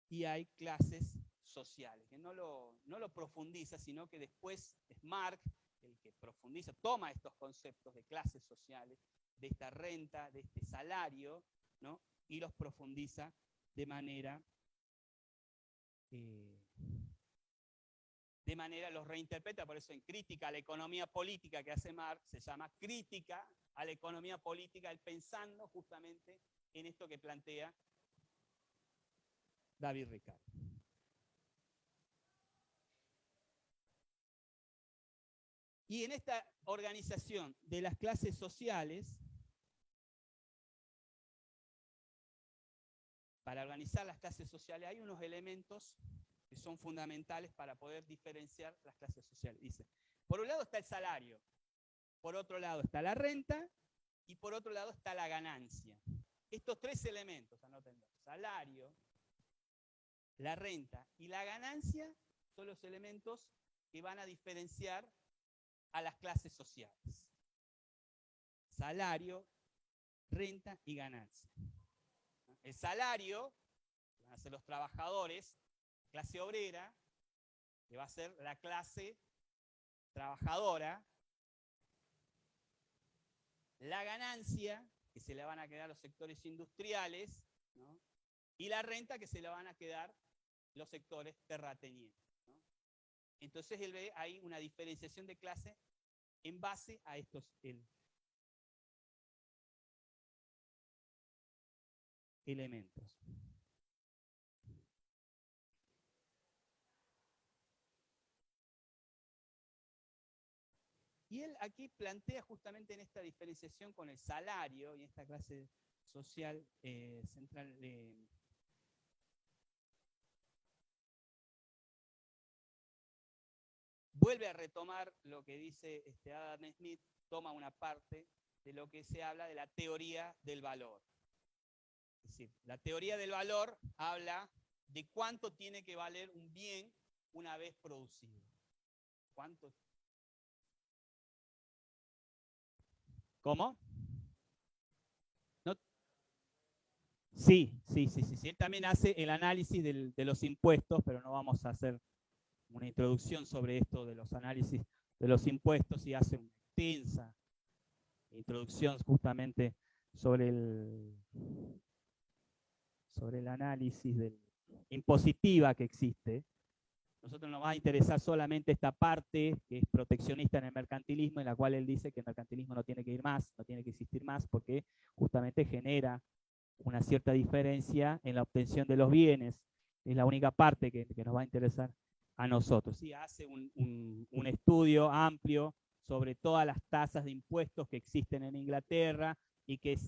y hay clases sociales, que no lo profundiza, sino que después es Marx el que profundiza, toma estos conceptos de clases sociales, de esta renta, de este salario, ¿no? Y los profundiza de manera los reinterpreta, por eso en Crítica a la economía política que hace Marx, se llama Crítica a la economía política, él pensando justamente en esto que plantea David Ricardo. Y en esta organización de las clases sociales, para organizar las clases sociales hay unos elementos que son fundamentales para poder diferenciar las clases sociales. Dice, por un lado está el salario, por otro lado está la renta y por otro lado está la ganancia. Estos tres elementos, anoten, salario, la renta y la ganancia son los elementos que van a diferenciar a las clases sociales. Salario, renta y ganancia. El salario van a ser los trabajadores, clase obrera, que va a ser la clase trabajadora. La ganancia, que se le van a quedar los sectores industriales, ¿no? Y la renta, que se le van a quedar los sectores terratenientes, ¿no? Entonces él ve ahí una diferenciación de clase en base a estos elementos. Y él aquí plantea justamente en esta diferenciación con el salario y esta clase social central. Vuelve a retomar lo que dice Adam Smith, toma una parte de lo que se habla de la teoría del valor. Es decir, la teoría del valor habla de cuánto tiene que valer un bien una vez producido. ¿Cuánto? ¿Cómo? ¿No? Sí. Él también hace el análisis de los impuestos, pero no vamos a hacer una introducción sobre esto de los análisis de los impuestos y hace una extensa introducción justamente sobre el análisis impositiva que existe. Nosotros nos va a interesar solamente esta parte que es proteccionista en el mercantilismo, en la cual él dice que el mercantilismo no tiene que ir más, no tiene que existir más, porque justamente genera una cierta diferencia en la obtención de los bienes. Es la única parte que nos va a interesar a nosotros. Sí, hace un estudio amplio sobre todas las tasas de impuestos que existen en Inglaterra y que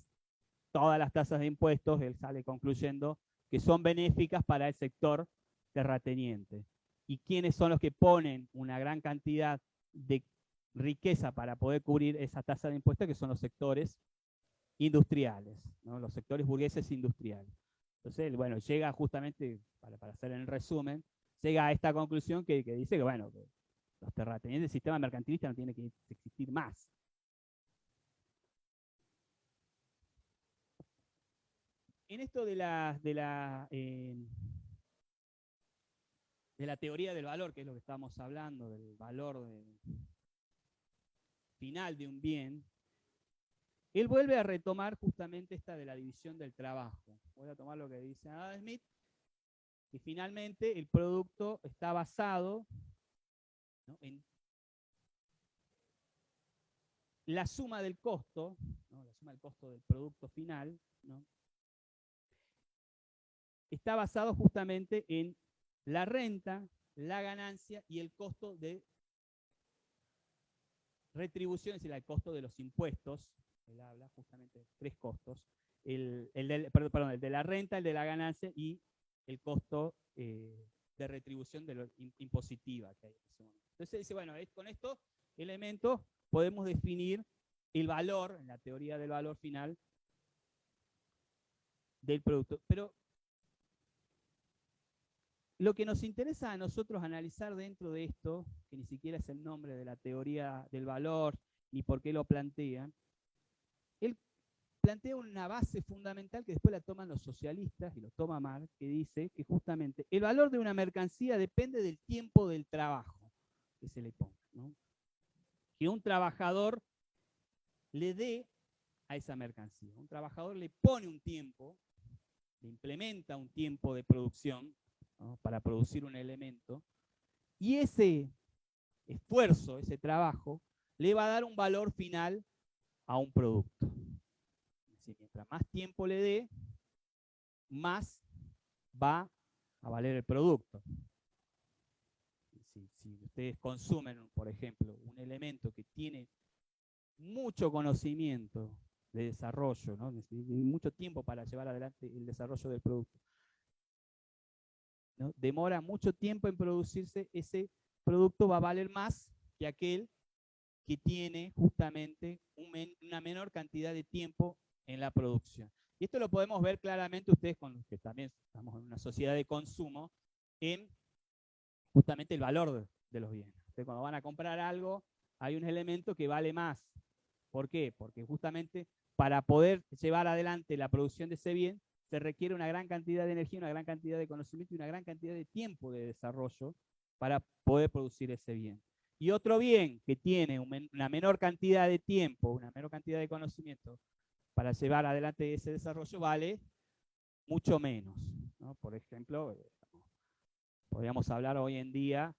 todas las tasas de impuestos, él sale concluyendo que son benéficas para el sector terrateniente. ¿Y quiénes son los que ponen una gran cantidad de riqueza para poder cubrir esa tasa de impuestos? Que son los sectores industriales, ¿no? Los sectores burgueses industriales. Entonces, bueno, llega justamente, para hacer el resumen, llega a esta conclusión que dice que, bueno, que los terratenientes del sistema mercantilista no tiene que existir más. En esto de la teoría del valor, que es lo que estamos hablando, del valor final de un bien, él vuelve a retomar justamente esta de la división del trabajo. Voy a tomar lo que dice Adam Smith, que finalmente el producto está basado, ¿no?, en la suma del costo, ¿no?, la suma del costo del producto final, ¿no?, está basado justamente en la renta, la ganancia y el costo de retribución, es decir, el costo de los impuestos. Él habla justamente de 3 costos. Perdón, el de la renta, el de la ganancia y el costo de retribución de lo impositiva que hay en ese momento. Entonces dice, bueno, con estos elementos podemos definir el valor, en la teoría del valor final, del producto. Pero lo que nos interesa a nosotros analizar dentro de esto, que ni siquiera es el nombre de la teoría del valor, ni por qué lo plantean, él plantea una base fundamental que después la toman los socialistas, y lo toma Marx, que dice que justamente el valor de una mercancía depende del tiempo del trabajo que se le ponga, ¿no? Que un trabajador le dé a esa mercancía. Un trabajador le pone un tiempo, le implementa un tiempo de producción, ¿no? Para producir un elemento, y ese esfuerzo, ese trabajo, le va a dar un valor final a un producto. Es decir, mientras más tiempo le dé, más va a valer el producto. Si ustedes consumen, por ejemplo, un elemento que tiene mucho conocimiento de desarrollo, ¿no? Mucho tiempo para llevar adelante el desarrollo del producto, ¿no? Demora mucho tiempo en producirse, ese producto va a valer más que aquel que tiene justamente una menor cantidad de tiempo en la producción. Y esto lo podemos ver claramente ustedes con los que también estamos en una sociedad de consumo, en justamente el valor de los bienes. Ustedes cuando van a comprar algo, hay un elemento que vale más. ¿Por qué? Porque justamente para poder llevar adelante la producción de ese bien, se requiere una gran cantidad de energía, una gran cantidad de conocimiento y una gran cantidad de tiempo de desarrollo para poder producir ese bien. Y otro bien que tiene una menor cantidad de tiempo, una menor cantidad de conocimiento para llevar adelante ese desarrollo, vale mucho menos, ¿no? Por ejemplo, podríamos hablar hoy en día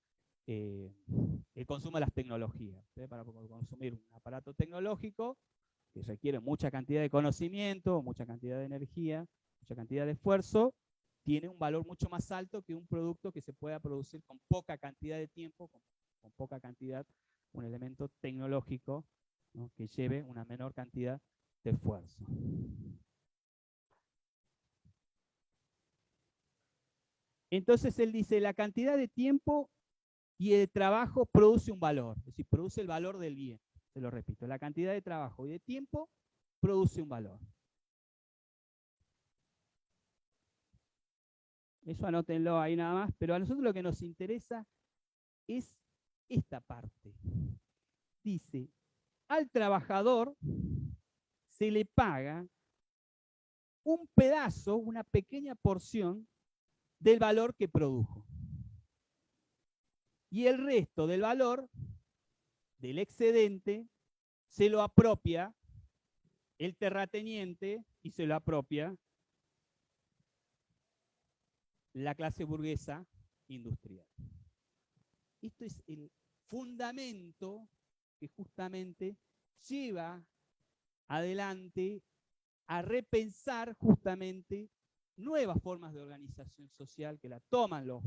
el consumo de las tecnologías. Para consumir un aparato tecnológico que requiere mucha cantidad de conocimiento, mucha cantidad de energía, mucha cantidad de esfuerzo, tiene un valor mucho más alto que un producto que se pueda producir con poca cantidad de tiempo, con poca cantidad, un elemento tecnológico, ¿no? Que lleve una menor cantidad de esfuerzo. Entonces él dice, la cantidad de tiempo y de trabajo produce un valor, es decir, produce el valor del bien. Se lo repito, la cantidad de trabajo y de tiempo produce un valor. Eso anótenlo ahí nada más, pero a nosotros lo que nos interesa es esta parte. Dice, al trabajador se le paga un pedazo, una pequeña porción del valor que produjo. Y el resto del valor, del excedente, se lo apropia el terrateniente y se lo apropia la clase burguesa industrial. Esto es el fundamento que justamente lleva adelante a repensar justamente nuevas formas de organización social que la toman los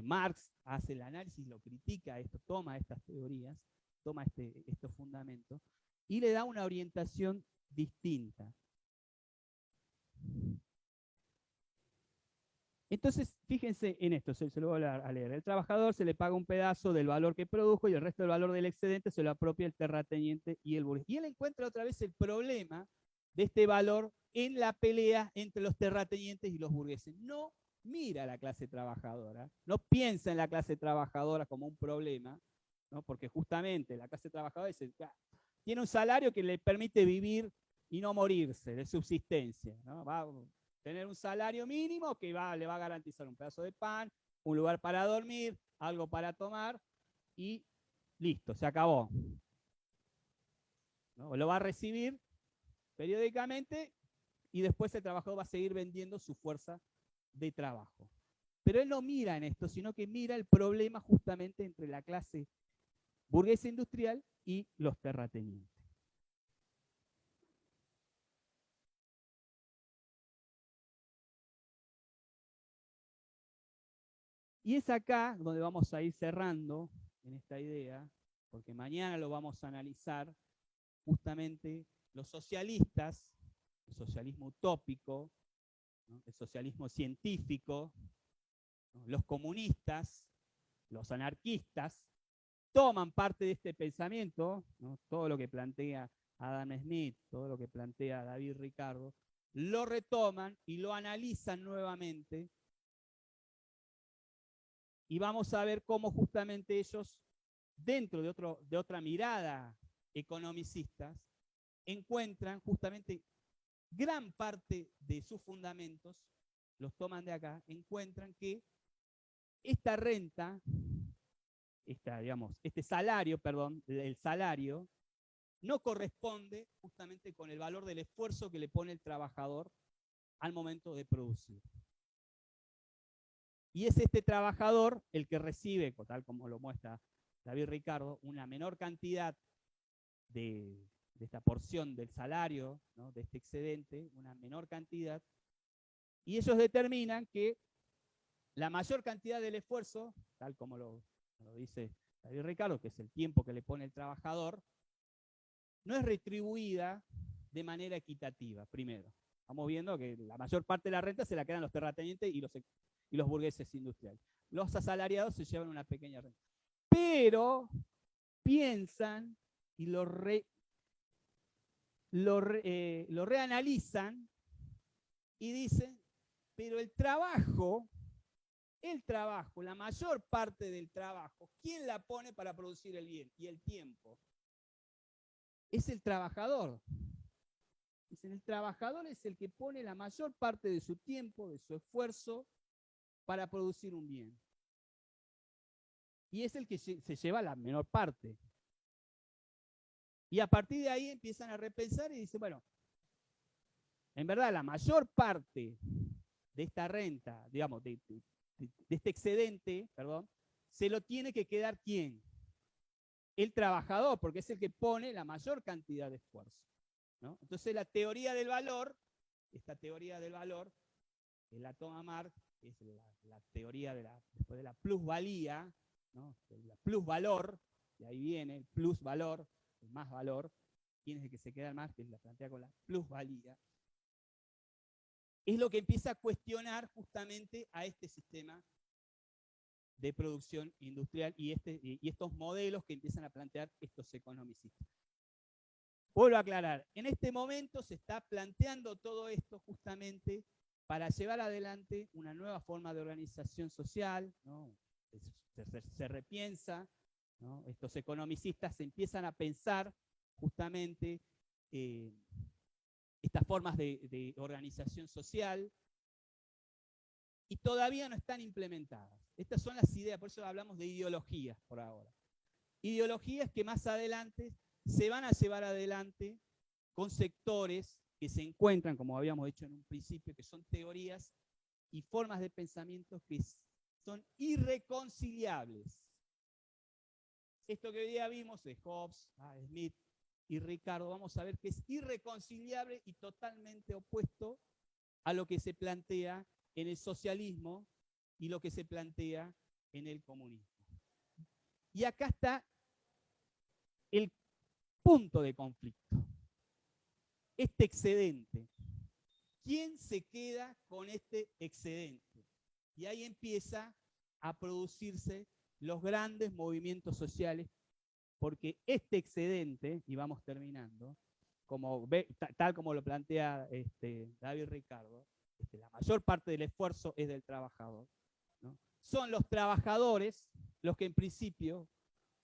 Marx hace el análisis, lo critica, esto toma estas teorías, toma estos fundamentos y le da una orientación distinta. Entonces, fíjense en esto, se lo voy a leer. El trabajador se le paga un pedazo del valor que produjo y el resto del valor del excedente se lo apropia el terrateniente y el burgués. Y él encuentra otra vez el problema de este valor en la pelea entre los terratenientes y los burgueses. No mira a la clase trabajadora, no piensa en la clase trabajadora como un problema, ¿no? Porque justamente la clase trabajadora tiene un salario que le permite vivir y no morirse, de subsistencia, ¿no? Va a tener un salario mínimo que le va a garantizar un pedazo de pan, un lugar para dormir, algo para tomar y listo, se acabó, ¿no? Lo va a recibir periódicamente y después el trabajador va a seguir vendiendo su fuerza de trabajo. Pero él no mira en esto, sino que mira el problema justamente entre la clase burguesa industrial y los terratenientes. Y es acá donde vamos a ir cerrando en esta idea, porque mañana lo vamos a analizar, justamente los socialistas, el socialismo utópico, ¿no? El socialismo científico, ¿no? Los comunistas, los anarquistas, toman parte de este pensamiento, ¿no? Todo lo que plantea Adam Smith, todo lo que plantea David Ricardo, lo retoman y lo analizan nuevamente, y vamos a ver cómo justamente ellos, dentro de otra mirada economicistas, encuentran justamente gran parte de sus fundamentos, los toman de acá, encuentran que esta renta, este salario, perdón, el salario, no corresponde justamente con el valor del esfuerzo que le pone el trabajador al momento de producir. Y es este trabajador el que recibe, tal como lo muestra David Ricardo, una menor cantidad de esta porción del salario, ¿no? De este excedente, una menor cantidad, y ellos determinan que la mayor cantidad del esfuerzo, tal como lo dice David Ricardo, que es el tiempo que le pone el trabajador, no es retribuida de manera equitativa, primero. Estamos viendo que la mayor parte de la renta se la quedan los terratenientes y los burgueses industriales. Los asalariados se llevan una pequeña renta. Pero piensan y lo reanalizan y dicen, pero el trabajo, la mayor parte del trabajo, ¿quién la pone para producir el bien? Y el tiempo. Es el trabajador. Dicen, el trabajador es el que pone la mayor parte de su tiempo, de su esfuerzo, para producir un bien. Y es el que se lleva la menor parte. Y a partir de ahí empiezan a repensar y dicen, bueno, en verdad la mayor parte de esta renta, digamos, de este excedente, perdón, se lo tiene que quedar ¿quién? El trabajador, porque es el que pone la mayor cantidad de esfuerzo, ¿no? Entonces la teoría del valor, esta teoría del valor, que la toma Marx, es la teoría después de la plusvalía, ¿no? La plusvalor, de ahí viene el plusvalor, el más valor. ¿Quién es el que se queda más? Que la plantea con la plusvalía. Es lo que empieza a cuestionar justamente a este sistema de producción industrial y estos modelos que empiezan a plantear estos economicistas. Vuelvo a aclarar, en este momento se está planteando todo esto justamente para llevar adelante una nueva forma de organización social, ¿no? Se repiensa, ¿no? Estos economicistas se empiezan a pensar justamente estas formas de organización social, y todavía no están implementadas. Estas son las ideas, por eso hablamos de ideologías por ahora. Ideologías que más adelante se van a llevar adelante con sectores que se encuentran, como habíamos dicho en un principio, que son teorías y formas de pensamiento que son irreconciliables. Esto que hoy día vimos de Hobbes, Smith y Ricardo, vamos a ver que es irreconciliable y totalmente opuesto a lo que se plantea en el socialismo y lo que se plantea en el comunismo. Y acá está el punto de conflicto. Este excedente. ¿Quién se queda con este excedente? Y ahí empieza a producirse los grandes movimientos sociales, porque este excedente, y vamos terminando, tal como lo plantea David Ricardo, la mayor parte del esfuerzo es del trabajador, ¿no? Son los trabajadores los que en principio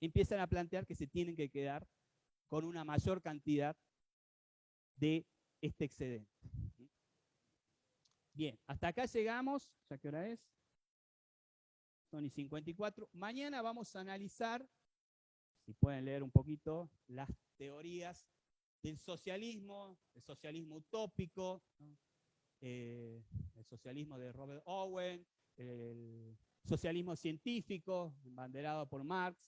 empiezan a plantear que se tienen que quedar con una mayor cantidad de este excedente. Bien, hasta acá llegamos. ¿Ya qué hora es? Son y 54. Mañana vamos a analizar, si pueden leer un poquito, las teorías del socialismo, el socialismo utópico, ¿no? El socialismo de Robert Owen, el socialismo científico, embanderado por Marx,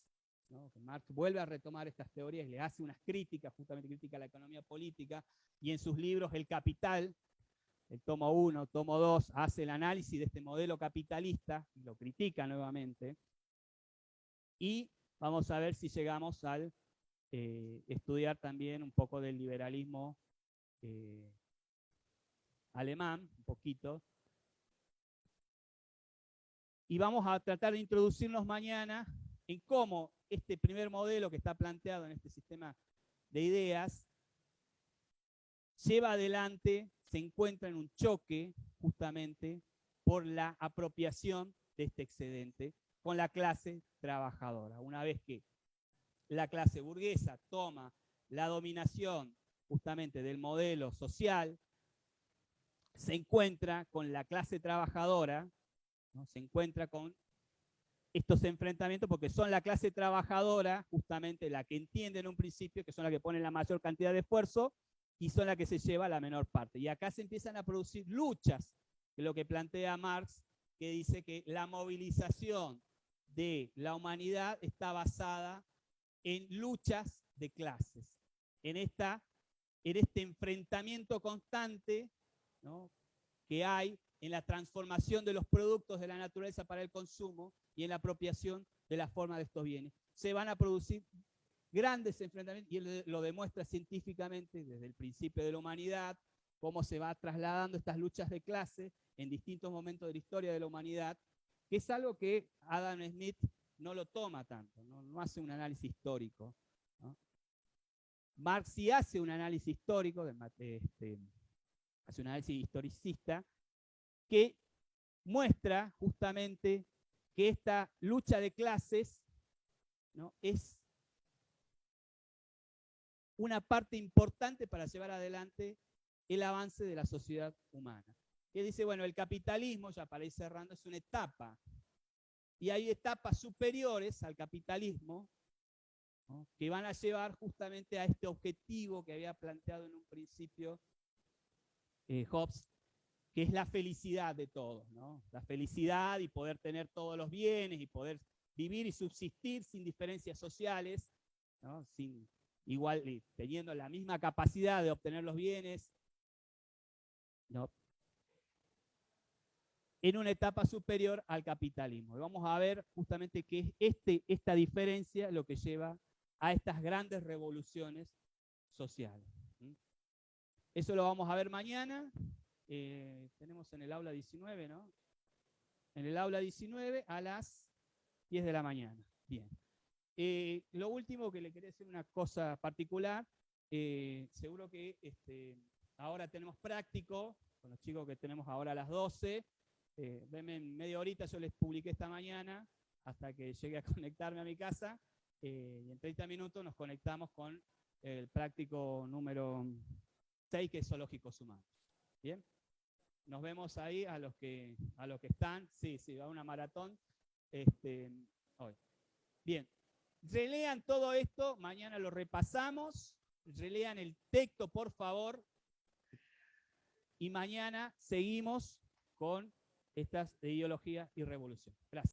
¿no? Marx vuelve a retomar estas teorías y le hace unas críticas, justamente crítica a la economía política, y en sus libros El Capital, el tomo 1, tomo 2, hace el análisis de este modelo capitalista, y lo critica nuevamente, y vamos a ver si llegamos al estudiar también un poco del liberalismo alemán, un poquito. Y vamos a tratar de introducirnos mañana en cómo este primer modelo que está planteado en este sistema de ideas lleva adelante, se encuentra en un choque justamente por la apropiación de este excedente con la clase trabajadora. Una vez que la clase burguesa toma la dominación justamente del modelo social, se encuentra con la clase trabajadora, ¿no? Se encuentra con estos enfrentamientos porque son la clase trabajadora justamente la que entiende en un principio que son las que ponen la mayor cantidad de esfuerzo y son las que se lleva la menor parte. Y acá se empiezan a producir luchas, que es lo que plantea Marx, que dice que la movilización de la humanidad está basada en luchas de clases, en este enfrentamiento constante, ¿no?, que hay en la transformación de los productos de la naturaleza para el consumo y en la apropiación de la forma de estos bienes. Se van a producir grandes enfrentamientos, y él lo demuestra científicamente desde el principio de la humanidad, cómo se va trasladando estas luchas de clase en distintos momentos de la historia de la humanidad, que es algo que Adam Smith no lo toma tanto, no hace un análisis histórico, ¿no? Marx sí hace un análisis histórico, hace un análisis historicista, que muestra justamente que esta lucha de clases, ¿no?, es una parte importante para llevar adelante el avance de la sociedad humana. Que dice, bueno, el capitalismo, ya para ir cerrando, es una etapa, y hay etapas superiores al capitalismo, ¿no?, que van a llevar justamente a este objetivo que había planteado en un principio Hobbes, que es la felicidad de todos, ¿no? La felicidad y poder tener todos los bienes y poder vivir y subsistir sin diferencias sociales, ¿no?, sin igual, teniendo la misma capacidad de obtener los bienes, ¿no?, en una etapa superior al capitalismo. Y vamos a ver justamente que es esta diferencia lo que lleva a estas grandes revoluciones sociales. Eso lo vamos a ver mañana. Tenemos en el aula 19, ¿no? En el aula 19 a las 10 de la mañana. Bien. Lo último que le quería decir una cosa particular, seguro que ahora tenemos práctico, con los chicos que tenemos ahora a las 12, venme en media horita, yo les publiqué esta mañana, hasta que llegue a conectarme a mi casa, y en 30 minutos nos conectamos con el práctico número 6, que es zoológicos humanos. ¿Bien? Nos vemos ahí a los que están. Sí, va una maratón hoy. Bien, relean todo esto, mañana lo repasamos, relean el texto por favor, y mañana seguimos con estas de ideología y revolución. Gracias.